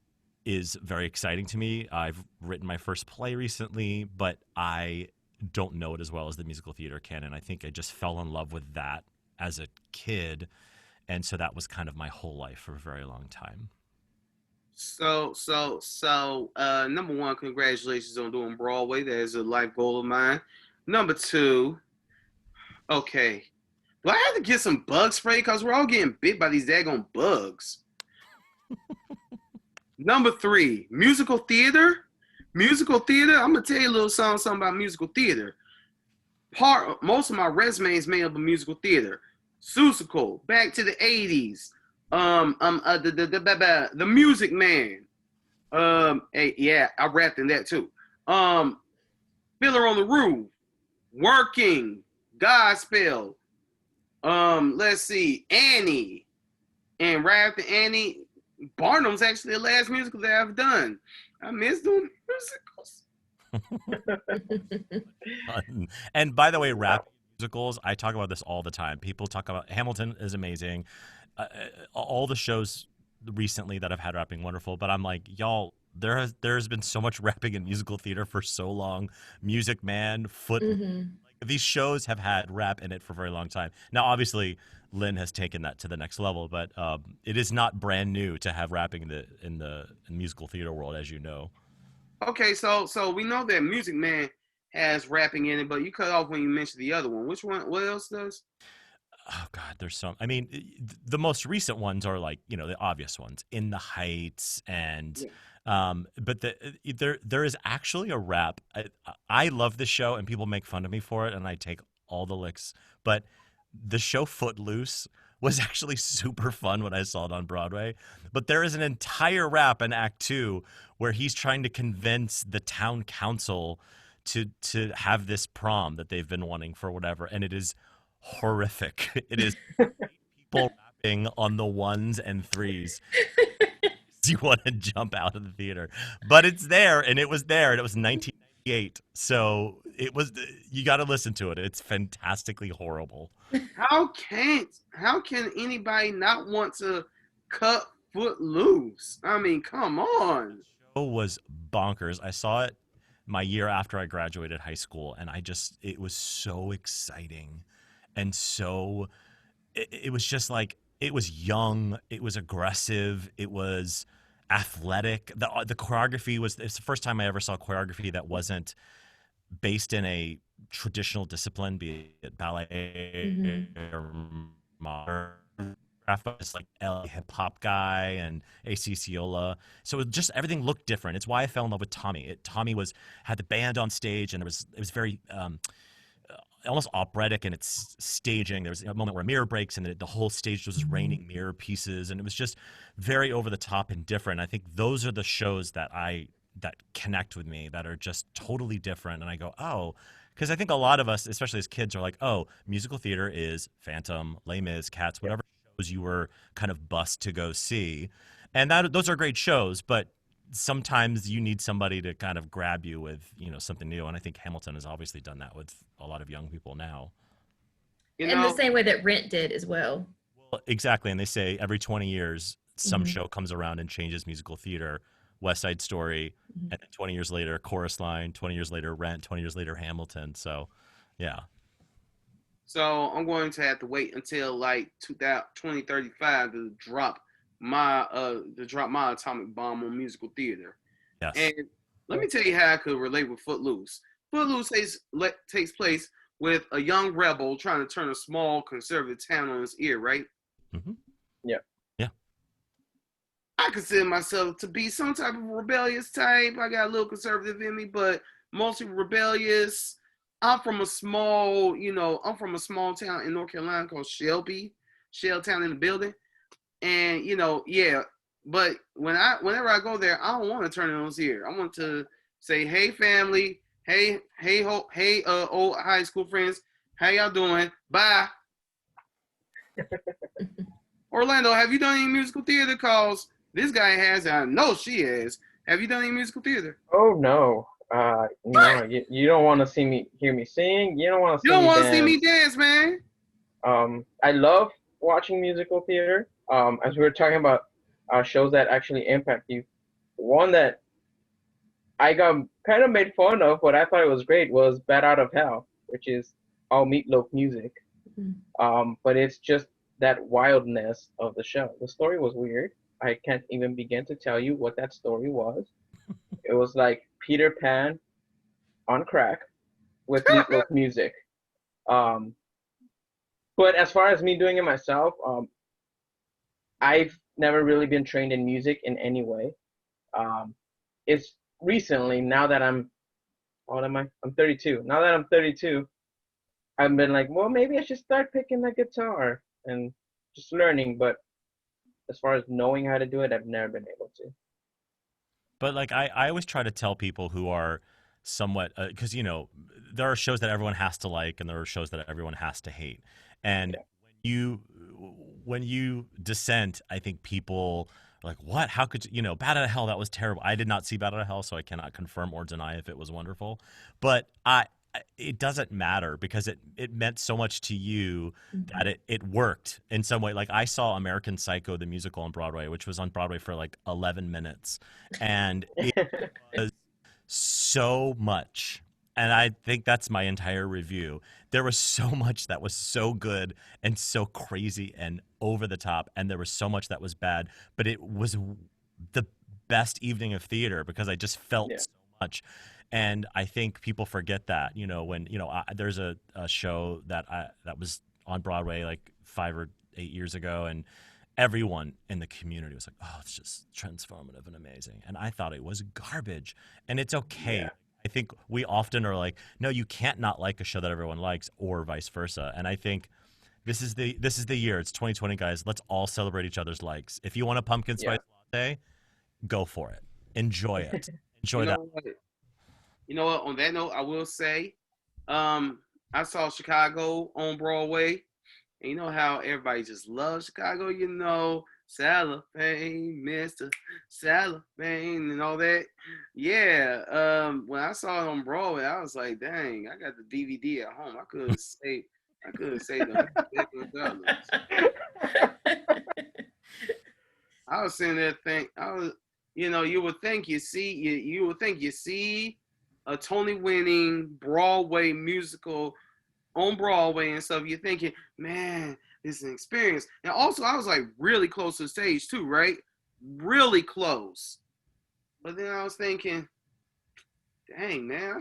is very exciting to me. I've written my first play recently, but I don't know it as well as the musical theater can. And I think I just fell in love with that as a kid. And so that was kind of my whole life for a very long time. So, number one, congratulations on doing Broadway. That is a life goal of mine. Number two, okay, do I have to get some bug spray? Because we're all getting bit by these daggone bugs. Number three, musical theater. Musical theater, I'm going to tell you a little something about musical theater. Most of my resume is made up of musical theater. Susical, back to the 80s. The Music Man. Yeah, I rapped in that too. Fiddler on the Roof, Working, Godspell. Let's see, Annie, and right after Annie, Barnum's actually the last musical that I've done. I miss doing musicals. And by the way, rap musicals, I talk about this all the time. People talk about Hamilton is amazing. All the shows recently that I've had rapping, wonderful. But I'm like, y'all, there's been so much rapping in musical theater for so long. Music Man, these shows have had rap in it for a very long time. Now, obviously, Lynn has taken that to the next level, but it is not brand new to have rapping in the musical theater world, as you know. Okay, so we know that Music Man has rapping in it, but you cut off when you mentioned the other one. Which one? What else does? Oh God, there's so. I mean, the most recent ones are like the obvious ones, In the Heights, and Yeah. but there is actually a rap. I love the show, and people make fun of me for it, and I take all the licks. But the show Footloose was actually super fun when I saw it on Broadway. But there is an entire rap in Act Two where he's trying to convince the town council to have this prom that they've been wanting for whatever, and it is horrific. It is people rapping on the ones and threes. You want to jump out of the theater, but it's there, and it was there, and it was 1998. So it was. You got to listen to it. It's fantastically horrible. How can anybody not want to cut Footloose? I mean, come on. The show was bonkers. I saw it my year after I graduated high school, and it was so exciting, and so it was just like it was young, it was aggressive, it was athletic. The choreography it's the first time I ever saw choreography that wasn't based in a traditional discipline, be it ballet or modern. It's like hip hop guy and AC Ciola, so it just everything looked different. It's why I fell in love with Tommy. Tommy had the band on stage, and it was very almost operatic in its staging. There was a moment where a mirror breaks, and the whole stage was just raining mirror pieces, and it was just very over the top and different. I think those are the shows that connect with me, that are just totally different. And I go, oh, because I think a lot of us, especially as kids, are like, oh, musical theater is Phantom, Les Mis, Cats, whatever shows you were kind of bussed to go see, and those are great shows, but sometimes you need somebody to kind of grab you with something new, and I think Hamilton has obviously done that with a lot of young people now. In the same way that Rent did as well. Well, exactly, and they say every 20 years some show comes around and changes musical theater. West Side Story, and then 20 years later Chorus Line, 20 years later Rent, 20 years later Hamilton. So yeah. So I'm going to have to wait until like 2035 to drop my atomic bomb on musical theater. Yes. And let me tell you how I could relate with Footloose. Footloose takes place with a young rebel trying to turn a small conservative town on its ear, right? Mm-hmm. Yeah. Yeah. I consider myself to be some type of rebellious type. I got a little conservative in me, but mostly rebellious. I'm from a small town in North Carolina called Shelby, Shelltown in the building. And but whenever I go there, I don't want to turn it on its ear. I want to say, hey family, hey old high school friends, how y'all doing? Bye. Orlando, have you done any musical theater? Cause this guy has, and I know she has. Have you done any musical theater? Oh no. No, you don't want to hear me sing. You don't want to. You don't want to see me dance, man. I love watching musical theater. As we were talking about shows that actually impact you, one that I got kind of made fun of, but I thought it was great, was Bat Out of Hell, which is all Meatloaf music. But it's just that wildness of the show. The story was weird. I can't even begin to tell you what that story was. It was like Peter Pan on crack with Meatloaf music. But as far as me doing it myself, I've never really been trained in music in any way. It's recently, now that I'm 32. Now that I'm 32, I've been like, well, maybe I should start picking the guitar and just learning. But as far as knowing how to do it, I've never been able to. But like I always try to tell people who are somewhat, because there are shows that everyone has to like, and there are shows that everyone has to hate. And when you dissent, I think people are like, what? How could you? Bat Out of Hell, that was terrible. I did not see Bat Out of Hell, so I cannot confirm or deny if it was wonderful. But it doesn't matter, because it meant so much to you that it worked in some way. Like I saw American Psycho, the musical, on Broadway, which was on Broadway for like 11 minutes. And it was so much. And I think that's my entire review. There was so much that was so good and so crazy and over the top. And there was so much that was bad. But it was the best evening of theater, because I just felt so much. And I think people forget that, when, there's a show that was on Broadway like 5 or 8 years ago, and everyone in the community was like, oh, it's just transformative and amazing. And I thought it was garbage. And it's okay. Yeah. I think we often are like, no, you can't not like a show that everyone likes, or vice versa. And I think this is the year. It's 2020, guys. Let's all celebrate each other's likes. If you want a pumpkin spice latte, go for it. Enjoy it. Enjoy that. You know what? On that note, I will say, I saw Chicago on Broadway, and you know how everybody just loves Chicago. Cellophane, Mr. Cellophane, and all that. Yeah. When I saw it on Broadway, I was like, dang, I got the DVD at home. I couldn't say the I was sitting there you would think you see a Tony-winning Broadway musical on Broadway and stuff. You're thinking, man, this is an experience. And also, I was like really close to the stage too, right? Really close. But then I was thinking, dang, man,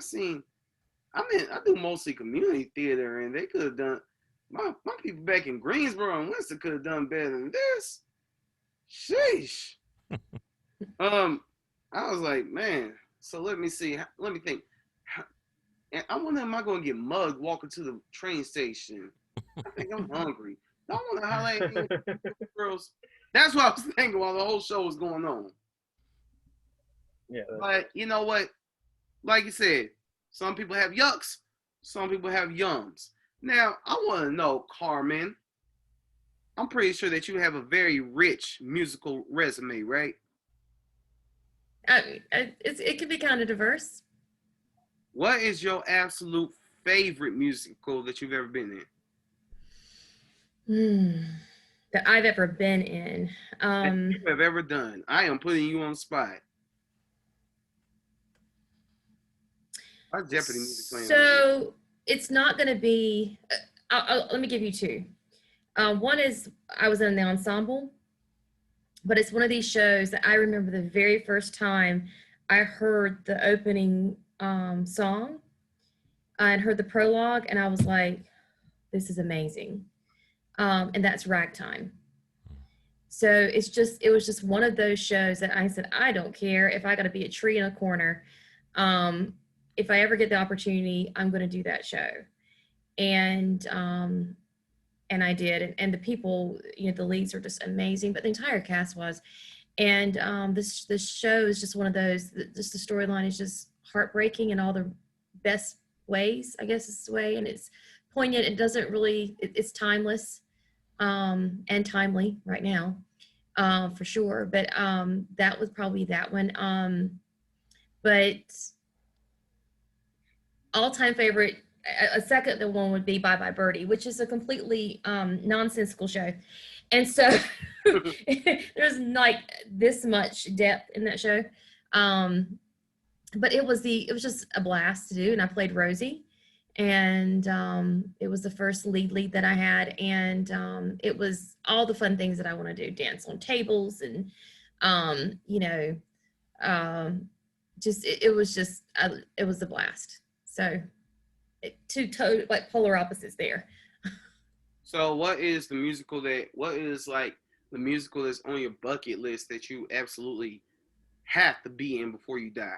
I do mostly community theater, and they could have done, my people back in Greensboro and Winston could have done better than this. Sheesh. I was like, man, so let me think. And I wonder, am I going to get mugged walking to the train station? I think I'm hungry. I want to highlight girls. That's what I was thinking while the whole show was going on. Yeah. But you know what? Like you said, some people have yucks, some people have yums. Now, I want to know, Carmen, I'm pretty sure that you have a very rich musical resume, right? It can be kind of diverse. What is your absolute favorite musical that you've ever been in? That I've ever been in. That you have ever done. I am putting you on the spot. Our Jeopardy music playing. So it's not going to be. Let me give you two. One is I was in the ensemble, but it's one of these shows that I remember the very first time I heard the opening song and heard the prologue, and I was like, this is amazing. And that's Ragtime. So it was just one of those shows that I said, I don't care if I got to be a tree in a corner. If I ever get the opportunity, I'm going to do that show. And I did. And the people, the leads are just amazing, but the entire cast was. And this show is just one of those, just the storyline is just heartbreaking in all the best ways, I guess is the way. And it's poignant. It doesn't really, it's timeless and timely right now, for sure. But that was probably that one. But all-time favorite, a second the one would be Bye Bye Birdie, which is a completely nonsensical show. And so there's like this much depth in that show. But it was just a blast to do. And I played Rosie, and it was the first lead that I had. And it was all the fun things that I want to do, dance on tables and, it was a blast. So two like polar opposites there. So what is the musical that's on your bucket list that you absolutely have to be in before you die?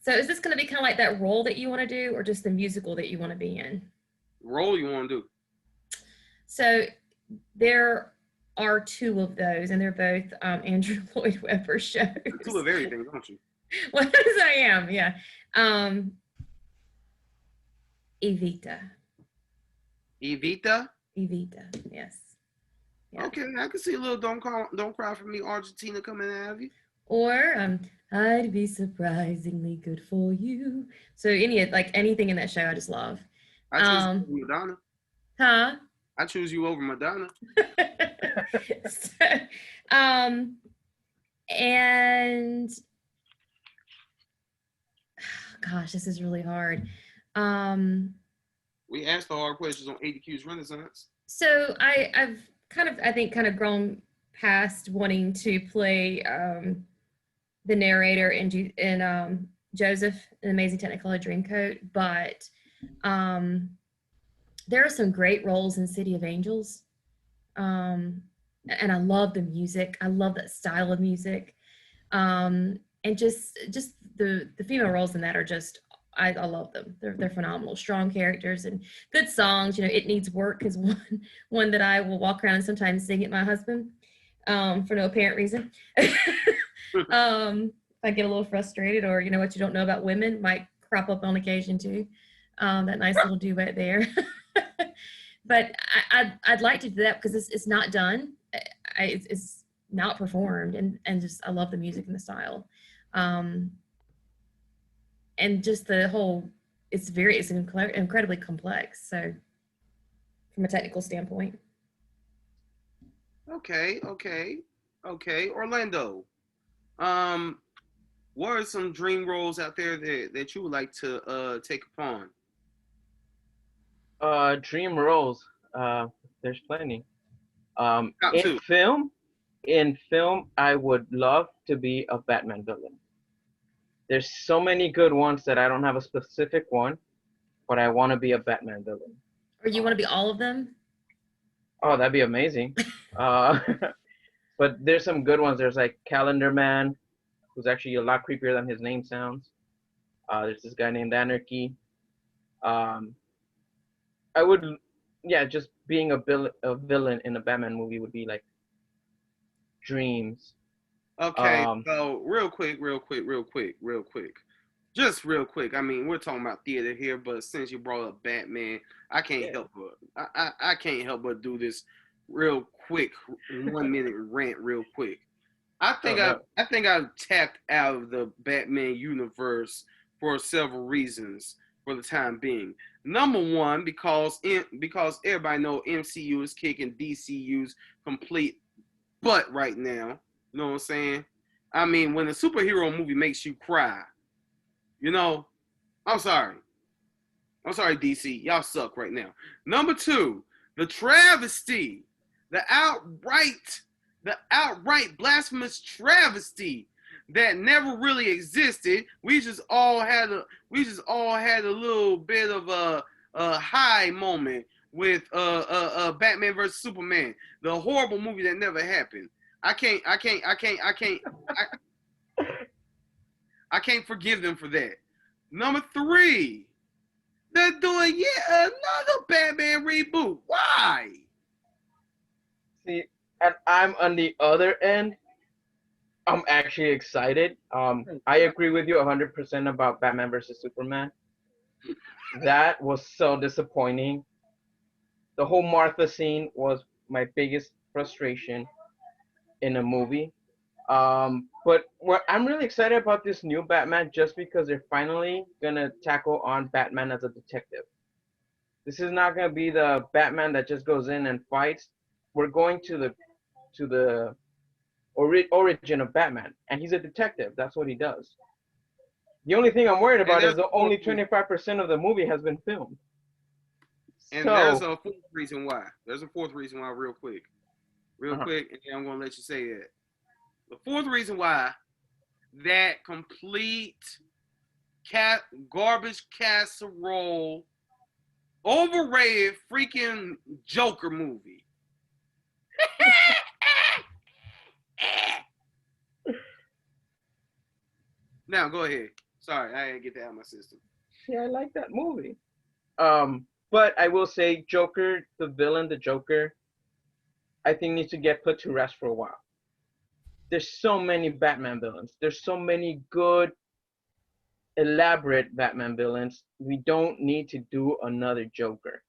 So is this going to be kind of like that role that you want to do, or just the musical that you want to be in? Role you want to do. So there are two of those, and they're both Andrew Lloyd Webber shows. Two of everything, don't you? Well, as I am, yeah. Evita. Evita? Evita, yes. Yeah. Okay, I can see a little Don't Cry for Me, Argentina coming out of you. Or I'd be surprisingly good for you. So anything in that show I just love. I choose you over Madonna. Huh? I choose you over Madonna. And gosh, this is really hard. We asked the hard questions on ADQ's Renaissance. So I've kind of grown past wanting to play the narrator in Joseph, an Amazing Technicolor Dreamcoat, but there are some great roles in City of Angels. And I love the music. I love that style of music. And just the female roles in that are just, I love them. They're phenomenal, strong characters and good songs. You know, It Needs Work is one that I will walk around and sometimes sing at my husband for no apparent reason. If I get a little frustrated, or you know, What You Don't Know About Women might crop up on occasion too. That nice little duet there. But I'd like to do that because it's not done. It's not performed, and just I love the music and the style, and just the whole. It's incredibly complex. So, from a technical standpoint. Okay. Orlando. What are some dream roles out there that you would like to take upon? Dream roles. There's plenty. Top In two. film, I would love to be a Batman villain. There's so many good ones that I don't have a specific one, but I want to be a Batman villain. Or you want to be all of them? Oh, that'd be amazing. But there's some good ones. There's like Calendar Man, who's actually a lot creepier than his name sounds. There's this guy named Anarchy. I would, yeah, just being a villain in a Batman movie would be like dreams. Okay, so real quick. Just real quick. I mean, we're talking about theater here, but since you brought up Batman, I can't help but I can't help but do this real quick 1 minute rant real quick. I think I've tapped out of the Batman universe for several reasons for the time being. Number one, because everybody know MCU is kicking DCU's complete butt right now. You know what I'm saying? I mean, when a superhero movie makes you cry, you know, I'm sorry, DC, y'all suck right now. Number two, the travesty, the outright blasphemous travesty that never really existed. We just all had a little bit of a high moment with Batman versus Superman, the horrible movie that never happened. I can't forgive them for that. Number three, they're doing another Batman reboot. Why? See, and I'm on the other end. I'm actually excited. I agree with you 100% about Batman versus Superman. That was so disappointing. The whole Martha scene was my biggest frustration in a movie. But I'm really excited about this new Batman just because they're finally gonna tackle on Batman as a detective. This is not gonna be the Batman that just goes in and fights. We're going to the origin of Batman, and he's a detective. That's what he does. The only thing I'm worried about is the only 25% of the movie has been filmed. And there's a fourth reason why. Real quick, and then I'm gonna let you say that. The fourth reason why that complete garbage casserole, overrated freaking Joker movie. Now go ahead. Sorry, I didn't get that out of my system. Yeah, I like that movie. But I will say Joker, the villain, the Joker, I think needs to get put to rest for a while. There's so many Batman villains. There's so many good, elaborate Batman villains. We don't need to do another Joker.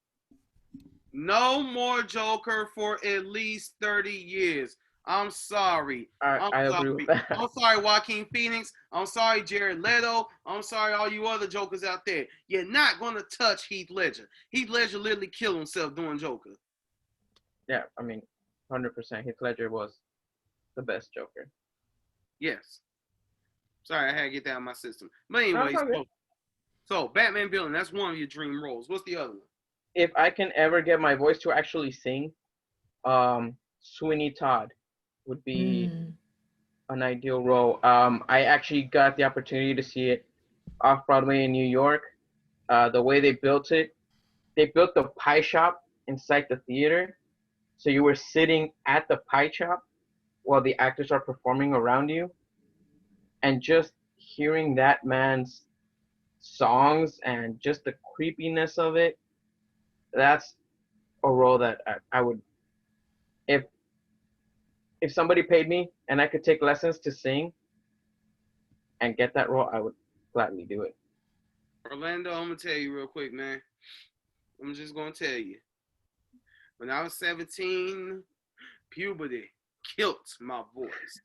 No more Joker for at least 30 years. I'm sorry. I agree with that. I'm sorry, Joaquin Phoenix. I'm sorry, Jared Leto. I'm sorry, all you other Jokers out there. You're not going to touch Heath Ledger. Heath Ledger literally killed himself doing Joker. Yeah, I mean, 100%. Heath Ledger was the best Joker. Yes. Sorry, I had to get that out of my system. But anyways, so Batman villain, that's one of your dream roles. What's the other one? If I can ever get my voice to actually sing, Sweeney Todd would be An ideal role. I actually got the opportunity to see it off Broadway in New York. The way they built the pie shop inside the theater, so you were sitting at the pie shop while the actors are performing around you, and just hearing that man's songs and just the creepiness of it. That's a role that I would, if somebody paid me and I could take lessons to sing and get that role, I would gladly do it. Orlando, I'm gonna tell you real quick, man. I'm just gonna tell you. When I was 17, puberty killed my voice.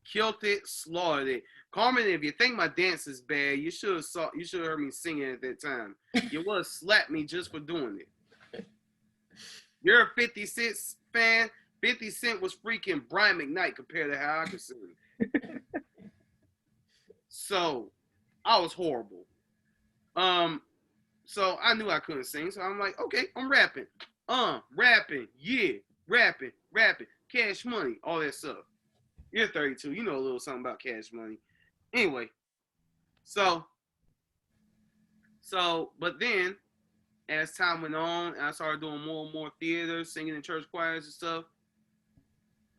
Killed it, slaughtered it. Carmen, if you think my dance is bad, you should have heard me singing at that time. You would have slapped me just for doing it. You're a 50 Cent fan. 50 Cent was freaking Brian McKnight compared to how I could sing. So I was horrible. So I knew I couldn't sing. So I'm like, okay, I'm rapping. Rapping, yeah, rapping, Cash Money, all that stuff. You're 32. You know a little something about Cash Money. Anyway, so, but then as time went on, and I started doing more and more theater, singing in church choirs and stuff,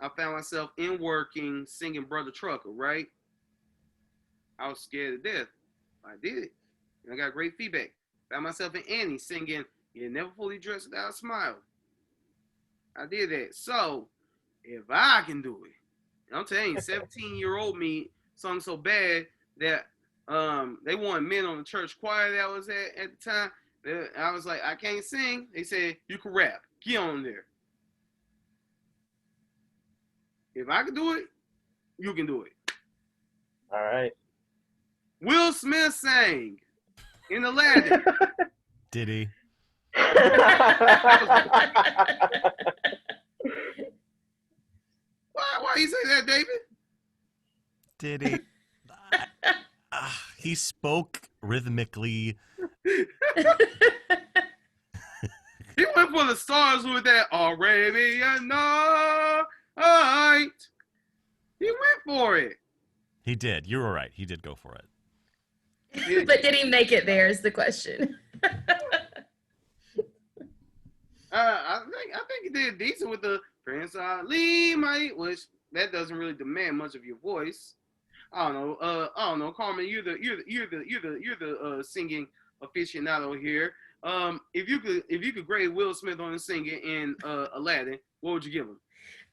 I found myself in working, singing Brother Trucker, right? I was scared to death. I did it. And I got great feedback. Found myself in Annie singing, "You're Never Fully Dressed Without a Smile." I did that. So, if I can do it, I'm telling you, 17-year-old me sung so bad that they wanted men on the church choir that I was at the time. I was like, I can't sing. They said, you can rap. Get on there. If I can do it, you can do it. All right. Will Smith sang in Aladdin. Did he? Why you say that, David? Did he? He spoke rhythmically. He went for the stars with that Arabian Night. He went for it. He did. You were right. He did go for it. But did he make it there is the question. I think he did decent with the Prince Ali, which that doesn't really demand much of your voice. I don't know, Carmen. You're the singing aficionado here. If you could grade Will Smith on his singing in Aladdin, what would you give him?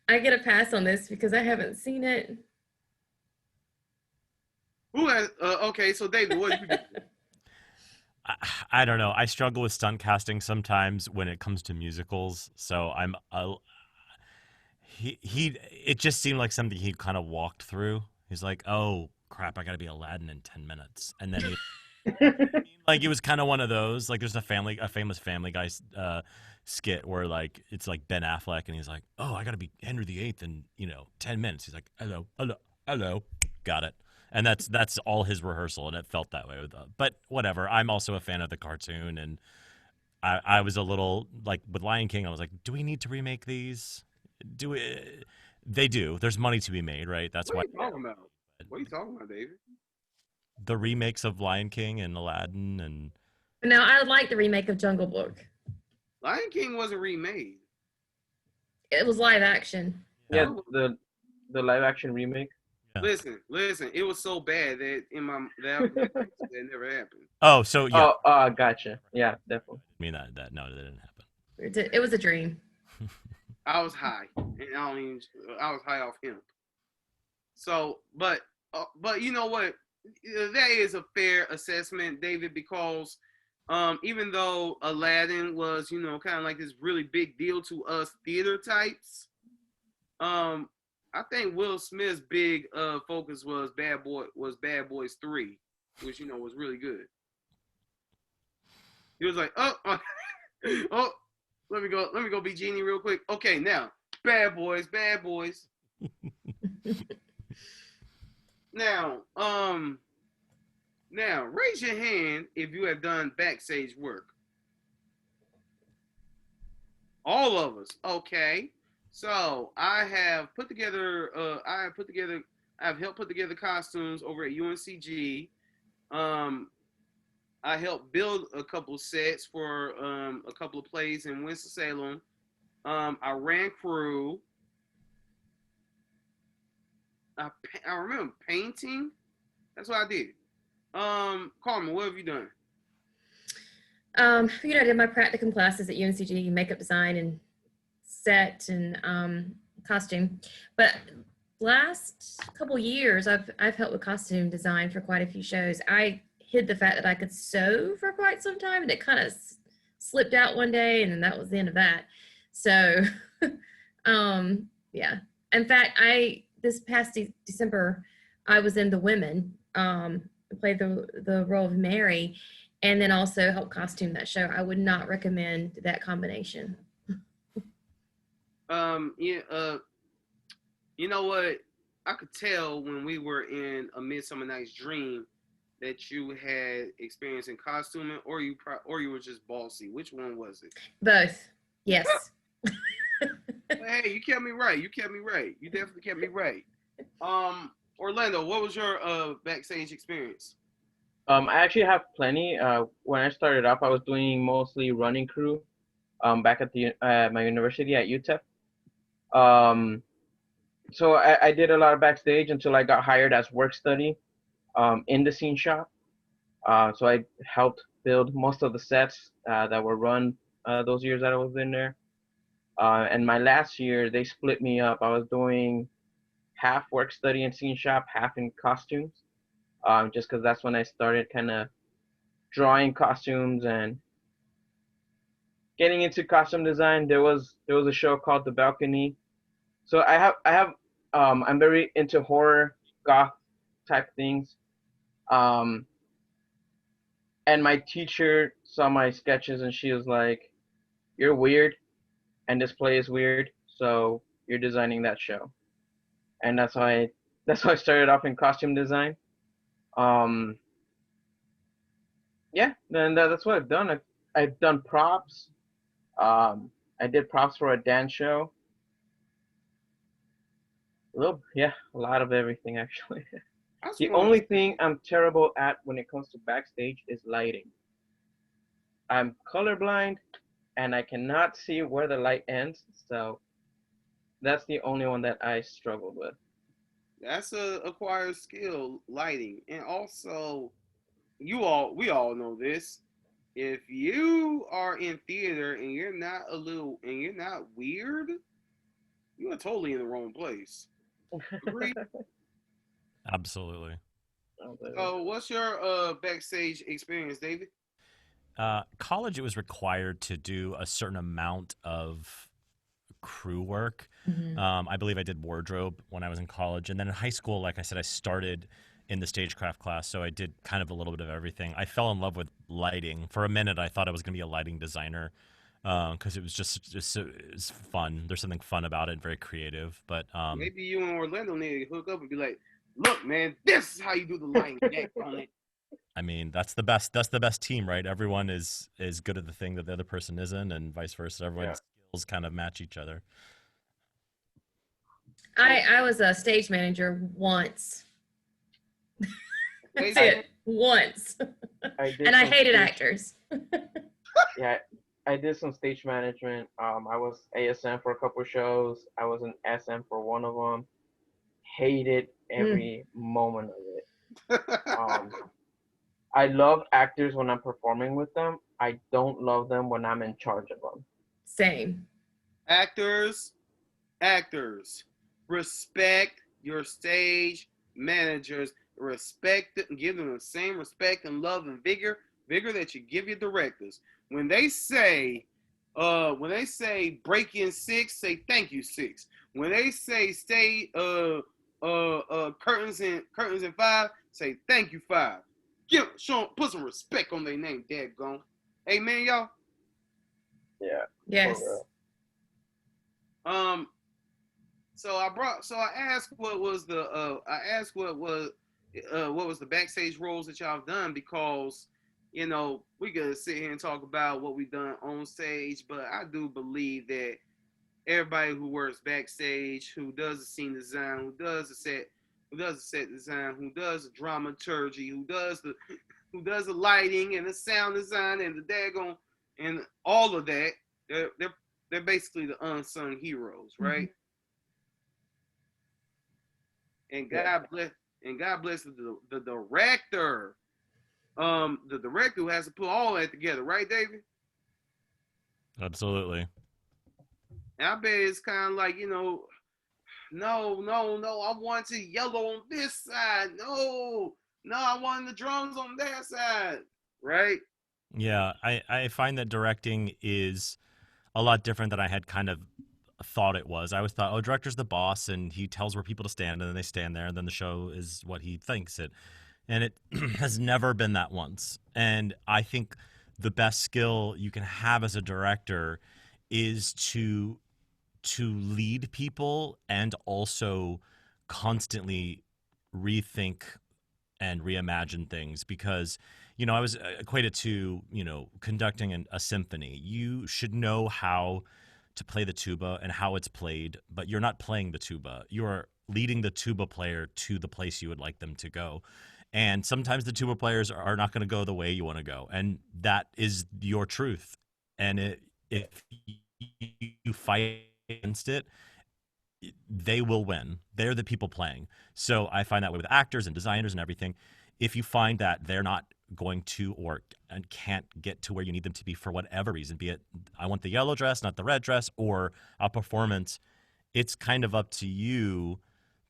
I get a pass on this because I haven't seen it. Who has? Okay, so David, what did you give? I don't know. I struggle with stunt casting sometimes when it comes to musicals. So I'm it just seemed like something he kind of walked through. He's like, oh crap, I got to be Aladdin in 10 minutes, and then he. Like it was kind of one of those. Like there's a famous Family Guy skit where like it's like Ben Affleck and he's like, oh, I got to be Henry VIII in 10 minutes. He's like, hello, got it. And that's all his rehearsal, and it felt that way with but whatever. I'm also a fan of the cartoon, and I was a little like with Lion King. I was like, do we need to remake these? They do. There's money to be made, right? That's what are you talking about? What are you talking about, David? The remakes of Lion King and Aladdin and. No, I like the remake of Jungle Book. Lion King wasn't remade. It was live action. Yeah, the live action remake. Yeah. Listen. It was so bad that that never happened. Oh, so yeah. Oh, gotcha. Yeah, definitely. I mean that no, that didn't happen. It was a dream. I was high, and I was high off hemp. So, but you know what? That is a fair assessment, David, because even though Aladdin was kind of like this really big deal to us theater types, I think Will Smith's big focus was Bad Boys 3, which was really good. He was like, oh, let me go be Genie real quick. Okay, now Bad Boys. Now raise your hand if you have done backstage work. All of us, okay. So I have put together I've helped put together costumes over at UNCG. Um, I helped build a couple sets for a couple of plays in Winston-Salem. I ran crew. I remember painting. That's what I did. Carmen, what have you done? I did my practicum classes at UNCG, makeup design and set and costume. But last couple years, I've helped with costume design for quite a few shows. I hid the fact that I could sew for quite some time, and it kind of slipped out one day, and then that was the end of that. So, yeah. In fact, this past December, I was in The Women. I played the role of Mary, and then also helped costume that show. I would not recommend that combination. Yeah. You know what? I could tell when we were in A Midsummer Night's Dream that you had experience in costuming, or you were just bossy. Which one was it? Both. Yes. Hey, you kept me right. You definitely kept me right. Orlando, what was your backstage experience? I actually have plenty. When I started off, I was doing mostly running crew. Back at my university at UTEP. So I did a lot of backstage until I got hired as work study in the scene shop. So I helped build most of the sets that were run those years that I was in there. And my last year, they split me up. I was doing half work study and scene shop, half in costumes, just because that's when I started kind of drawing costumes and getting into costume design. There was a show called The Balcony. So I'm very into horror, goth type things. And my teacher saw my sketches and she was like, "You're weird, and this play is weird, so you're designing that show." And that's how I started off in costume design. Yeah, and that's what I've done. I've done props. I did props for a dance show. A lot of everything actually. The only thing I'm terrible at when it comes to backstage is lighting. I'm colorblind and I cannot see where the light ends, so that's the only one that I struggled with. That's a acquired skill, lighting, and also we all know this. If you are in theater and you're not weird, you are totally in the wrong place. Agree? Absolutely. So, what's your backstage experience, David? College, it was required to do a certain amount of crew work. Mm-hmm. I believe I did wardrobe when I was in college. And then in high school, like I said, I started in the stagecraft class, so I did kind of a little bit of everything. I fell in love with lighting. For a minute, I thought I was going to be a lighting designer because it was just it's fun. There's something fun about it, very creative. But maybe you and Orlando need to hook up and be like, "Look, man, this is how you do the lighting deck on it." I mean, that's the best. That's the best team, right? Everyone is good at the thing that the other person isn't, and vice versa. Everyone's skills kind of match each other. I was a stage manager once. That's it. Once. And I hated actors. Yeah, I did some stage management. I was ASM for a couple of shows. I was an SM for one of them. Hated every moment of it. I love actors when I'm performing with them. I don't love them when I'm in charge of them. Same. Actors, respect your stage managers. Respect and give them the same respect and love and vigor that you give your directors. When they say break in 6, say thank you 6. When they say stay curtains in 5, say thank you 5. Put some respect on their name, dadgone. Amen, y'all. Yeah. Yes. So I asked what was the backstage roles that y'all have done, because we could sit here and talk about what we've done on stage, but I do believe that everybody who works backstage, who does the scene design, who does the set, who does the set design, who does the dramaturgy, who does the lighting and the sound design and the daggone and all of that. They're basically the unsung heroes, right? Mhm. And Yeah. God bless the director. The director who has to put all that together, right, David? Absolutely. And I bet it's kind of like, no, I wanted yellow on this side. No, I wanted the drums on that side, right? Yeah, I find that directing is a lot different than I had kind of thought it was. I always thought, oh, director's the boss and he tells where people to stand and then they stand there and then the show is what he thinks it. And it has never been that once. And I think the best skill you can have as a director is to lead people and also constantly rethink and reimagine things because I was equated to conducting a symphony. You should know how to play the tuba and how it's played, but you're not playing the tuba. You're leading the tuba player to the place you would like them to go. And sometimes the tuba players are not going to go the way you want to go, and that is your truth. And if you fight against it, they will win. They're the people playing. So I find that way with actors and designers and everything. If you find that they're not going to or and can't get to where you need them to be for whatever reason, be it I want the yellow dress, not the red dress, or a performance, it's kind of up to you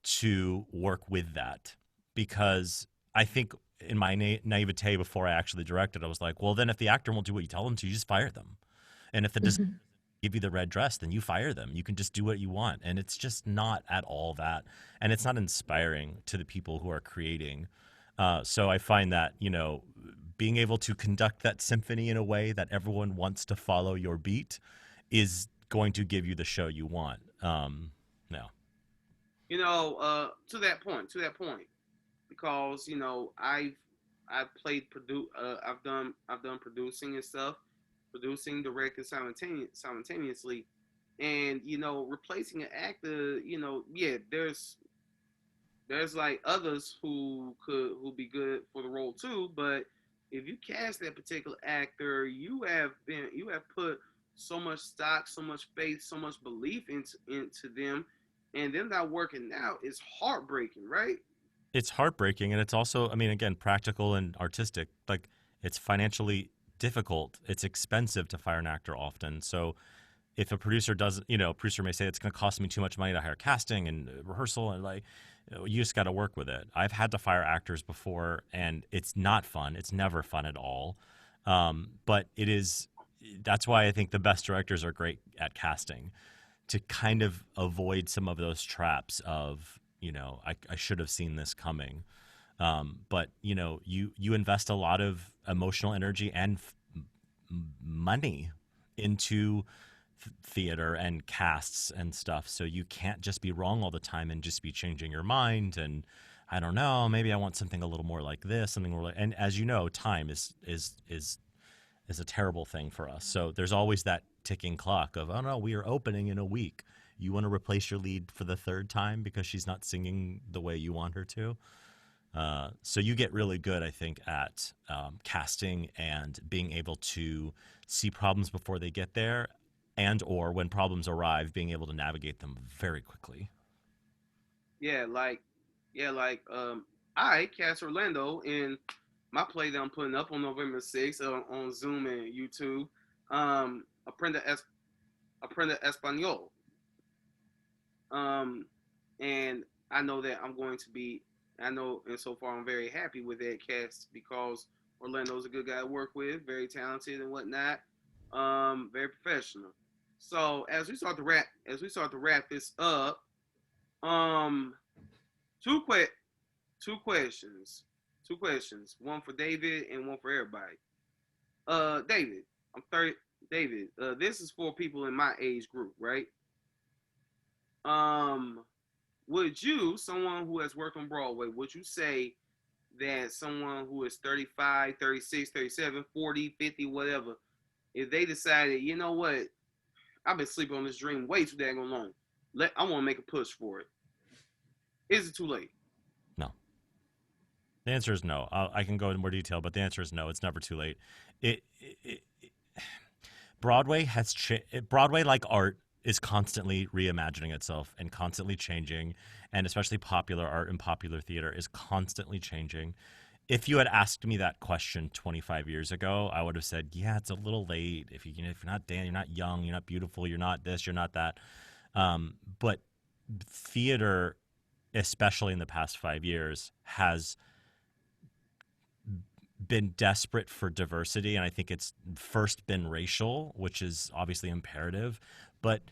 to work with that. Because I think in my naivete before I actually directed, I was like, well, then if the actor won't do what you tell them to, you just fire them. And if the Mhm. give you the red dress, then you fire them. You can just do what you want. And it's just not at all that. And it's not inspiring to the people who are creating. So I find that, being able to conduct that symphony in a way that everyone wants to follow your beat is going to give you the show you want. No. To that point, because I've played I've done producing and stuff, producing, directing simultaneously, and replacing an actor, yeah, there's like others who be good for the role too, but if you cast that particular actor, you have put so much stock, so much faith, so much belief into them, and them not working out is heartbreaking, right? It's heartbreaking. And it's also, I mean, again, practical and artistic. Like, it's financially difficult. It's expensive to fire an actor often. So if a producer doesn't, a producer may say it's going to cost me too much money to hire casting and rehearsal, and like, you just got to work with it. I've had to fire actors before, and it's not fun. It's never fun at all. But it is. That's why I think the best directors are great at casting, to kind of avoid some of those traps of, I should have seen this coming. But you invest a lot of emotional energy and money into theater and casts and stuff. So you can't just be wrong all the time and just be changing your mind. And I don't know, maybe I want something a little more like this, something more like. And as you know, time is a terrible thing for us. So there's always that ticking clock of, oh no, we are opening in a week. You want to replace your lead for the third time because she's not singing the way you want her to. So you get really good, I think, at casting and being able to see problems before they get there, and or when problems arrive, being able to navigate them very quickly. Yeah, I cast Orlando in my play that I'm putting up on November 6th on Zoom and YouTube. Aprender Espanol. Um, and I know that I'm going to be. I know, and so far I'm very happy with that cast because Orlando's a good guy to work with, very talented and whatnot, very professional. So as we start to wrap this up, um, two que- two questions, one for David and one for everybody. David, I'm 30. David, this is for people in my age group, right? Um, would you, someone who has worked on Broadway, would you say that someone who is 35, 36, 37, 40, 50, whatever, if they decided, you know what, I've been sleeping on this dream way too dang long, I want to make a push for it. Is it too late? The answer is no. I can go into more detail, but the answer is no. It's never too late. It Broadway has Broadway, like art, is constantly reimagining itself and constantly changing, and especially popular art and popular theater is constantly changing. If you had asked me that question 25 years ago, I would have said, "Yeah, it's a little late. If you're not Dan, you're not young, you're not beautiful, you're not this, you're not that." But theater, especially in the past 5 years, has been desperate for diversity, and I think it's first been racial, which is obviously imperative, but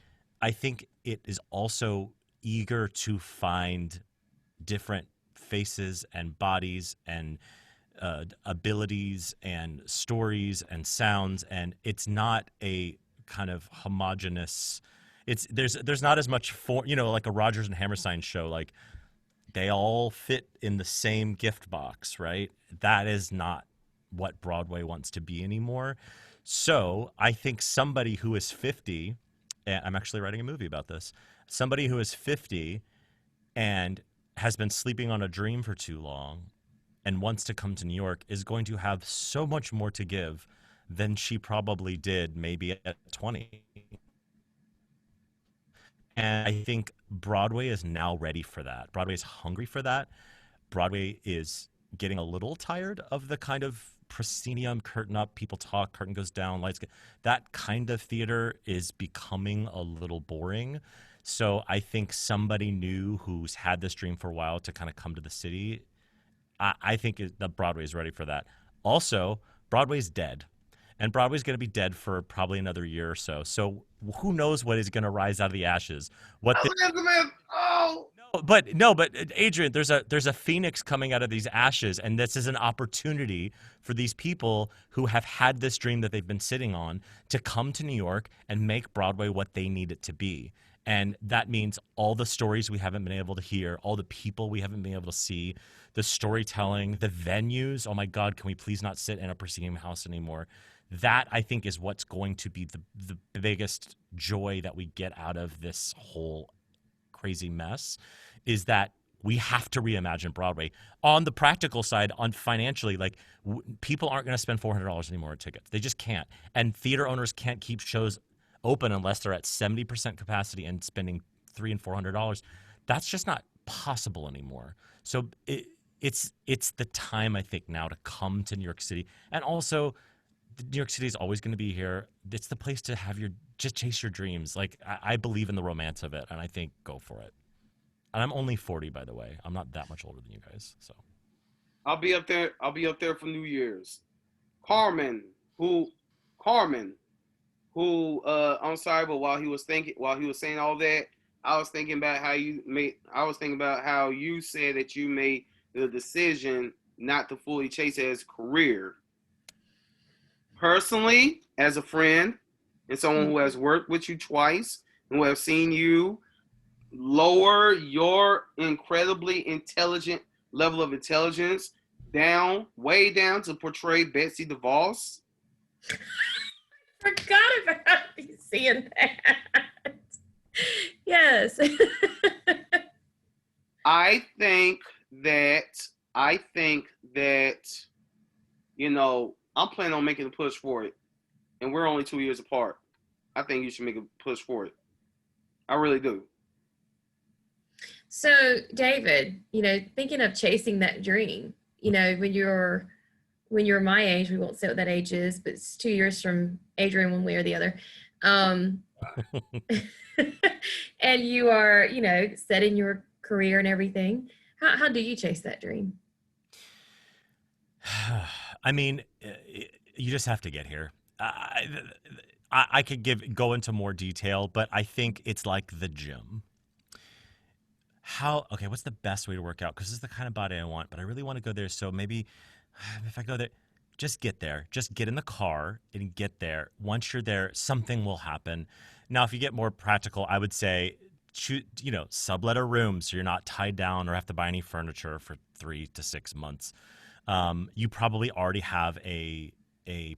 I think it is also eager to find different faces and bodies and abilities and stories and sounds, and it's not a kind of homogenous. It's there's not as much for like a Rodgers and Hammerstein show, like they all fit in the same gift box, right? That is not what Broadway wants to be anymore. So I think somebody who is 50, and I'm actually writing a movie about this, somebody who is 50 and has been sleeping on a dream for too long and wants to come to New York is going to have so much more to give than she probably did maybe at 20. And I think Broadway is now ready for that. Broadway is hungry for that. Broadway is getting a little tired of the kind of proscenium, curtain up, people talk, curtain goes down, lights get. That kind of theater is becoming a little boring. So I think somebody new who's had this dream for a while to kind of come to the city, I think that Broadway is ready for that. Also, Broadway's dead. And Broadway's going to be dead for probably another year or so. So who knows what is going to rise out of the ashes? But Adrian, there's a phoenix coming out of these ashes, and this is an opportunity for these people who have had this dream that they've been sitting on to come to New York and make Broadway what they need it to be. And that means all the stories we haven't been able to hear, all the people we haven't been able to see, the storytelling, the venues. Oh my God, can we please not sit in a proscenium house anymore? That, I think, is what's going to be the biggest joy that we get out of this whole crazy mess, is that we have to reimagine Broadway. On the practical side, on financially, like people aren't going to spend $400 anymore on tickets. They just can't. And theater owners can't keep shows open unless they're at 70% capacity and spending $300 and $400. That's just not possible anymore. So it's the time, I think, now to come to New York City. And also, New York City is always going to be here. It's the place to have just chase your dreams. Like I believe in the romance of it, and I think go for it. And I'm only 40, by the way. I'm not that much older than you guys. So I'll be up there for New Year's. Carmen, who I'm sorry, but while he was saying all that, I was thinking about how you said that you made the decision not to fully chase it as a career. Personally, as a friend and someone who has worked with you twice and who have seen you lower your incredibly intelligent level of intelligence way down to portray Betsy DeVos. Forgot about you seeing that. Yes. I think that I'm planning on making a push for it, and we're only 2 years apart. I think you should make a push for it. I really do. So, David, thinking of chasing that dream, when you're my age, we won't say what that age is, but it's 2 years from Adrian one way or the other. And you are, setting your career and everything. How do you chase that dream? I mean, you just have to get here. I could go into more detail, but I think it's like the gym. What's the best way to work out? Because this is the kind of body I want, but I really want to go there. So maybe if I go there, just get there. Just get in the car and get there. Once you're there, something will happen. Now, if you get more practical, I would say, sublet a room so you're not tied down or have to buy any furniture for 3 to 6 months. You probably already have a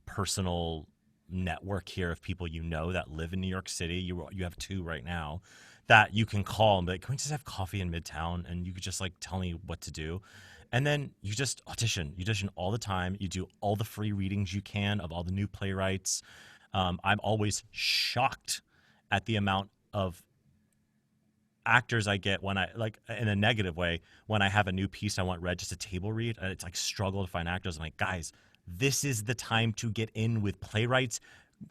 personal network here of people that live in New York City. You have 2 right now that you can call and be like, can we just have coffee in Midtown? And you could just tell me what to do. And then you just audition. You audition all the time. You do all the free readings you can of all the new playwrights. I'm always shocked at the amount of actors I get when I, like, in a negative way, when I have a new piece I want read, just a table read. It's like struggle to find actors. I'm like, guys, this is the time to get in with playwrights,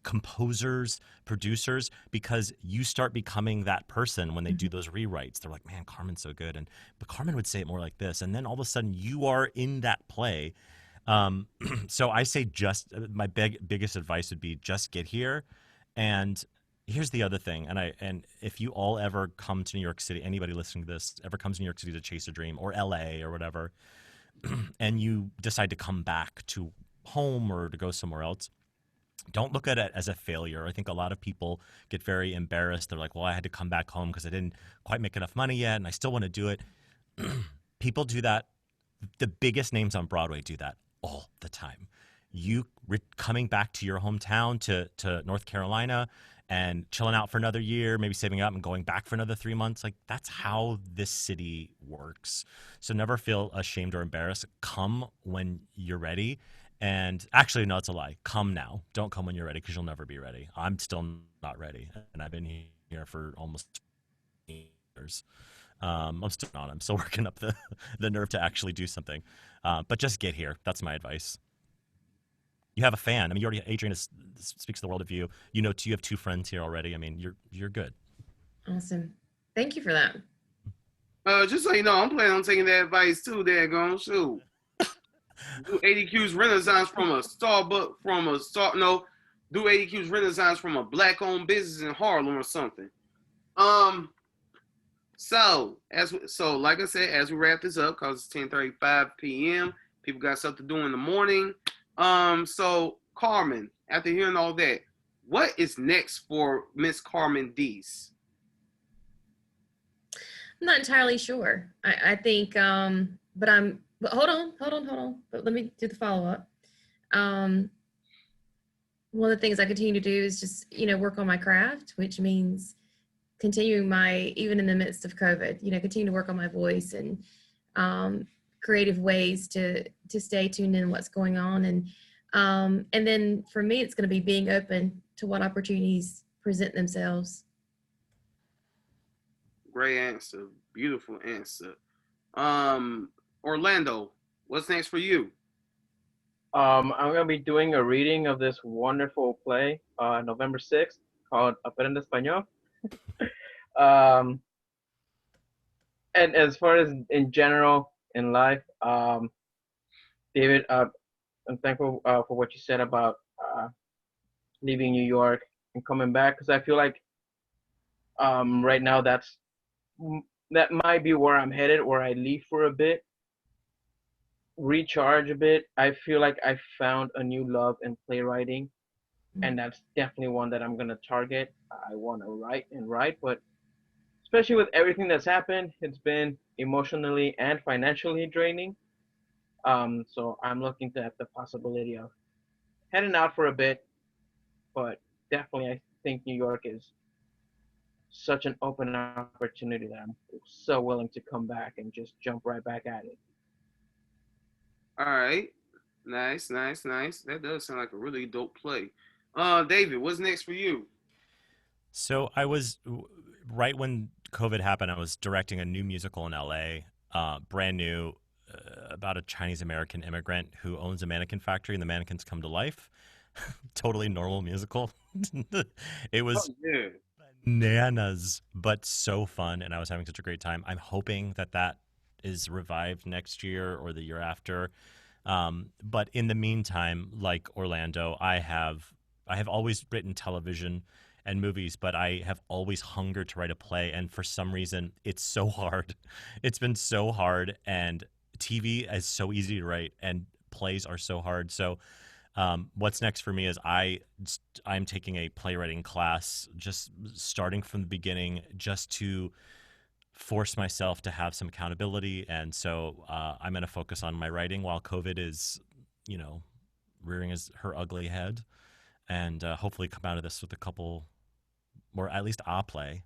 composers, producers, because you start becoming that person when they do those rewrites. They're like, man, Carmen's so good. But Carmen would say it more like this. And then all of a sudden you are in that play. So I say my biggest advice would be just get here. And here's the other thing. And if you all ever come to New York City, anybody listening to this ever comes to New York City to chase a dream, or LA or whatever, and you decide to come back to home or to go somewhere else, don't look at it as a failure. I think a lot of people get very embarrassed. They're like, well, I had to come back home because I didn't quite make enough money yet, and I still want to do it. People do that. The biggest names on Broadway do that all the time. You coming back to your hometown, to North Carolina, and chilling out for another year, maybe saving up and going back for another 3 months. Like, that's how this city works. So never feel ashamed or embarrassed. Come when you're ready. And actually, no, it's a lie. Come now. Don't come when you're ready, because you'll never be ready. I'm still not ready, and I've been here for almost years. I'm still not. I'm still working up the nerve to actually do something. But just get here. That's my advice. You have a fan. I mean, Adrian speaks the world of you. You know, you have 2 friends here already. I mean, you're good. Awesome. Thank you for that. Just so you know, I'm planning on taking that advice too. There, going shoot. Do ADQ's Renaissance from a Starbucks do ADQ's Renaissance from a black-owned business in Harlem or something. So like I said, as we wrap this up, because it's 10:35 p.m., people got stuff to do in the morning. So Carmen, after hearing all that, what is next for Miss Carmen Deese? I'm not entirely sure. I think, but hold on. But let me do the follow-up. One of the things I continue to do is just, work on my craft, which means continuing even in the midst of COVID, continue to work on my voice and creative ways to stay tuned in what's going on. And then for me, it's going to be being open to what opportunities present themselves. Great answer. Beautiful answer. Orlando, what's next for you? I'm going to be doing a reading of this wonderful play November 6th called Aprender Espanol. And as far as in general in life, David, I'm thankful for what you said about leaving New York and coming back, because I feel like right now that might be where I'm headed, where I leave for a bit, recharge a bit. I feel like I found a new love in playwriting, and that's definitely one that I'm going to target. I want to write, but especially with everything that's happened, it's been emotionally and financially draining. So I'm looking at the possibility of heading out for a bit, but definitely I think New York is such an open opportunity that I'm so willing to come back and just jump right back at it. All right. Nice. That does sound like a really dope play. David, what's next for you? So I was, right when COVID happened, I was directing a new musical in LA, brand new, about a Chinese American immigrant who owns a mannequin factory, and the mannequins come to life. Totally normal musical. It was bananas, but so fun, and I was having such a great time. I'm hoping that is revived next year or the year after. But in the meantime, like Orlando, I have always written television and movies, but I have always hungered to write a play, and for some reason, it's so hard. It's been so hard, and TV is so easy to write, and plays are so hard. So what's next for me is I'm taking a playwriting class, just starting from the beginning, just to force myself to have some accountability. And so I'm going to focus on my writing while COVID is, rearing her ugly head, and hopefully come out of this with a couple, or at least a play.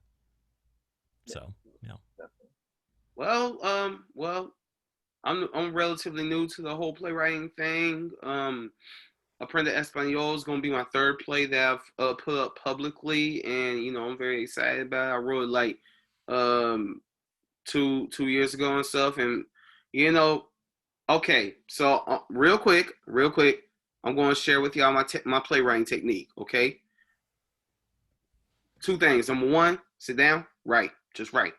So, Well, I'm relatively new to the whole playwriting thing. Aprender Espanol is gonna be my third play that I've put up publicly, and I'm very excited about it. I wrote it like um 2 years ago and stuff, and okay. So real quick, I'm going to share with y'all my playwriting technique. Okay, two things. Number one, sit down, write, just write,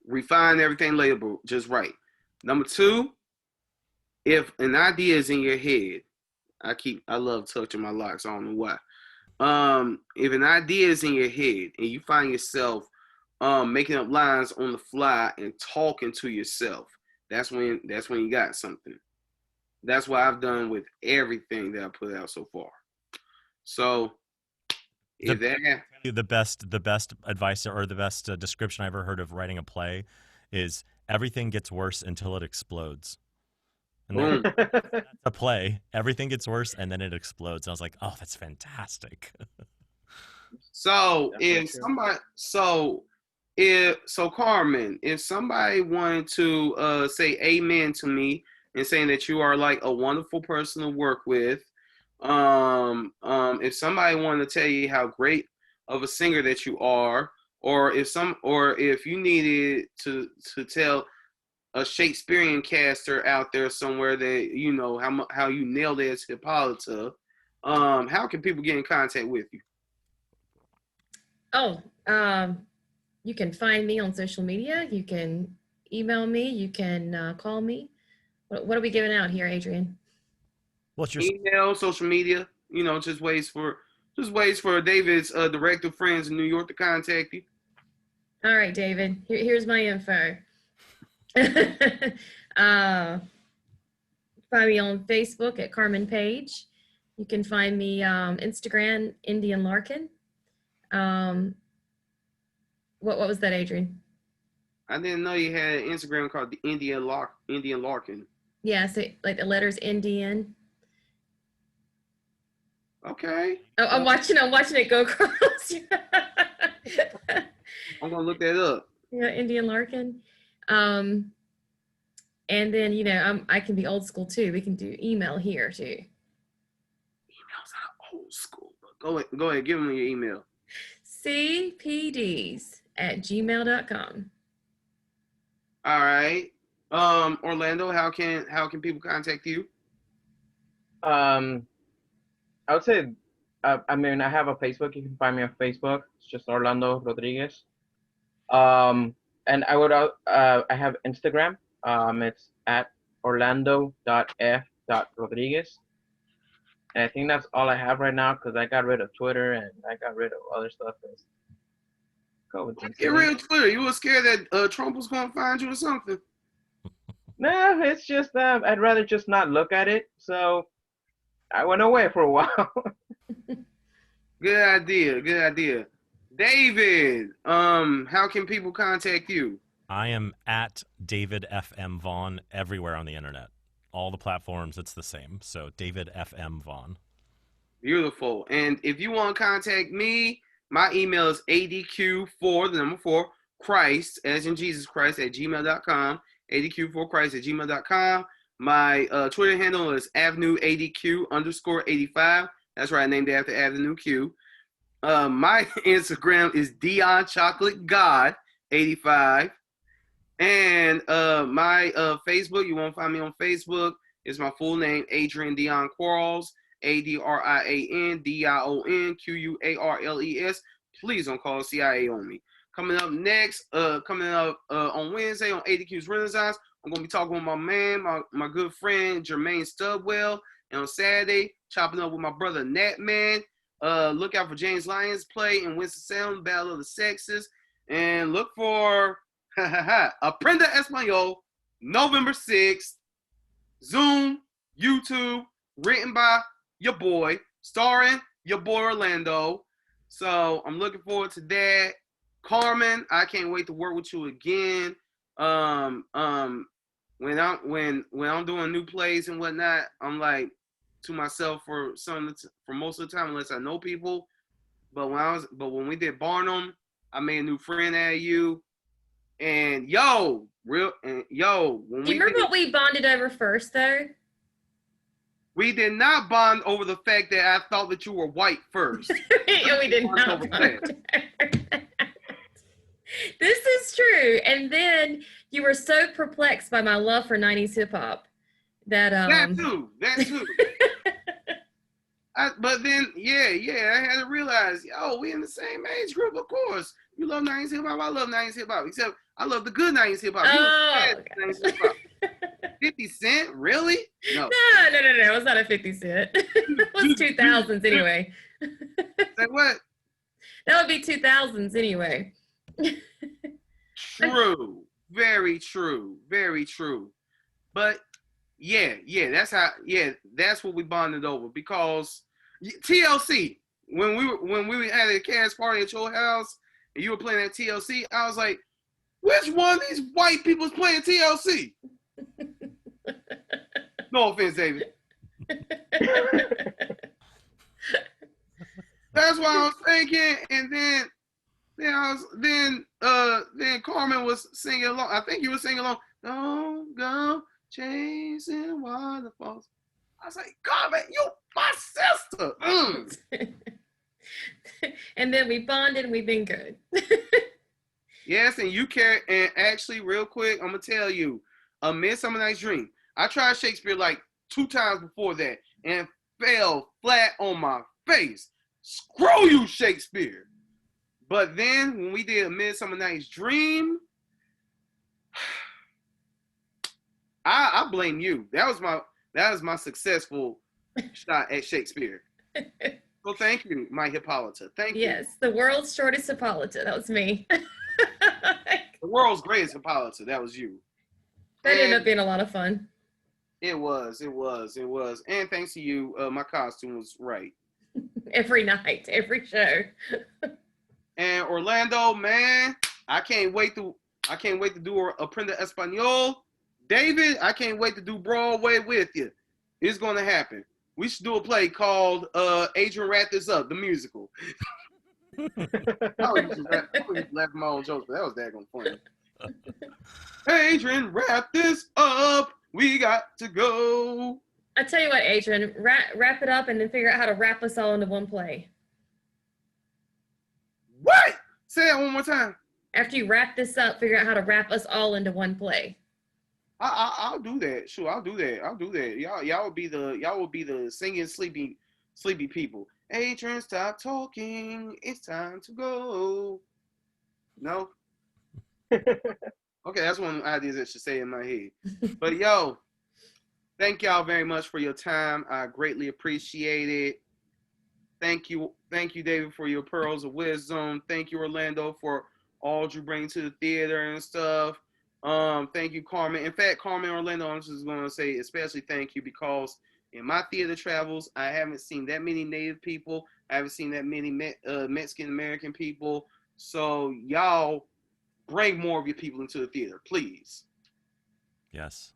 refine everything later, but just write. Number two, if an idea is in your head, I love touching my locks. I don't know why. If an idea is in your head and you find yourself making up lines on the fly and talking to yourself, that's when you got something. That's what I've done with everything that I put out so far. So the best advice or the best description I ever heard of writing a play is everything gets worse until it explodes. And then that's a play. Everything gets worse and then it explodes. And I was like, oh, that's fantastic. So Carmen, if somebody wanted to say amen to me and saying that you are like a wonderful person to work with, if somebody wanted to tell you how great of a singer that you are, or if you needed to tell a Shakespearean caster out there somewhere that how you nailed it as Hippolyta, how can people get in contact with you? Oh, you can find me on social media. You can email me. You can call me. What are we giving out here, Adrian? What's your email, social media? Just ways for David's director friends in New York to contact you. All right, David. Here's my info. Find me on Facebook at Carmen Page. You can find me Instagram, Indian Larkin. What was that, Adrian? I didn't know you had an Instagram called the Indian Larkin. Yeah, so like the letters Indian. Okay. Oh, I'm watching it go across. I'm gonna look that up. Yeah, Indian Larkin. And then I can be old school too. We can do email here too. Email's not old school, but go ahead, give them your email. cpds@gmail.com. All right. Orlando, how can people contact you? I would say, I have a Facebook. You can find me on Facebook. It's just Orlando Roderiguez. And I have Instagram. It's at orlando.f.rodriguez. And I think that's all I have right now because I got rid of Twitter and I got rid of other stuff. Get rid of Twitter. You were scared that Trump was going to find you or something? No, it's just I'd rather just not look at it. So I went away for a while. Good idea. David, how can people contact you? I am at David FM Vaughn everywhere on the internet. All the platforms, it's the same. So David FM Vaughn. Beautiful. And if you want to contact me, my email is ADQ4, Christ, as in Jesus Christ, at gmail.com. ADQ4Christ@gmail.com. My Twitter handle is AvenueADQ_85. That's right, I named it after Avenue Q. My Instagram is DionChocolateGod85. And my Facebook, you won't find me on Facebook. It's my full name, Adrian Dion Quarles, ADRIANDIONQUARLES. Please don't call CIA on me. Coming up next, on Wednesday on ADQ's Renaissance, I'm going to be talking with my man, my good friend, Jermaine Studwell. And on Saturday, chopping up with my brother, Nat Man. Look out for James Lyons' play in Winston-Salem, Battle of the Sexes. And look for Aprender Espanol, November 6th. Zoom, YouTube, written by your boy, starring your boy Orlando. So I'm looking forward to that. Carmen, I can't wait to work with you again. When I'm doing new plays and whatnot, I'm like to myself for most of the time, unless I know people. But when we did Barnum, I made a new friend out of you. And yo, Real and yo, when Do you remember what we bonded over first, though? we did not bond over the fact that I thought that you were white first. We did not bond. This is true. And then you were so perplexed by my love for 90s hip hop that That too. But then, I had to realize, yo, we in the same age group, of course. You love 90s hip hop, I love 90s hip hop. Except I love the good 90s hip hop. Oh, 90s hip hop. 50 Cent, really? No. No. It was not a 50 Cent. It was 2000s anyway. Say what? That would be 2000s anyway. True. Very true. Very true. But that's what we bonded over, because TLC, when we had a cast party at your house and you were playing at TLC, I was like, which one of these white people is playing TLC? No offense, David. That's what I was thinking, and then Carmen was singing along. I think you were singing along. Don't go chasing waterfalls. I was like, Carmen, you my sister. And then we bonded and we've been good. Yes, and you carry, and actually, real quick, I'm gonna tell you, A Midsummer Night's Dream. I tried Shakespeare like 2 times before that and fell flat on my face. Screw you, Shakespeare. But then when we did A Midsummer Night's Dream, I blame you. That was my successful shot at Shakespeare. So thank you, my Hippolyta. Thank you. Yes, the world's shortest Hippolyta. That was me. The world's greatest Hippolyta. That was you. That ended up being a lot of fun. It was. And thanks to you, my costume was right. Every night, every show. And Orlando, man, I can't wait to do Aprender Espanol. David, I can't wait to do Broadway with you. It's gonna happen. We should do a play called Adrian Wrap This Up, the musical. I was just laughing at my own jokes, but that was daggone funny. Adrian, wrap this up. We got to go. I tell you what, Adrian, wrap it up and then figure out how to wrap us all into one play. What? Say that one more time. After you wrap this up, figure out how to wrap us all into one play. I'll do that. Sure, I'll do that. Y'all will be the singing sleepy people. Adrian, stop talking. It's time to go. No? Okay, that's one of the ideas that should say in my head. But yo, thank y'all very much for your time. I greatly appreciate it. Thank you, David, for your pearls of wisdom. Thank you, Orlando, for all you bring to the theater and stuff. Thank you, Carmen. In fact, Carmen, Orlando, I'm just going to say especially thank you, because in my theater travels, I haven't seen that many Native people. I haven't seen that many Mexican-American people. So y'all bring more of your people into the theater, please. Yes.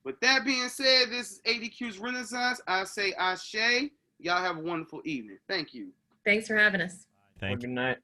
With that being said, this is ADQ's Renaissance. I say ashe. Y'all have a wonderful evening. Thank you. Thanks for having us. Thank you. Good night.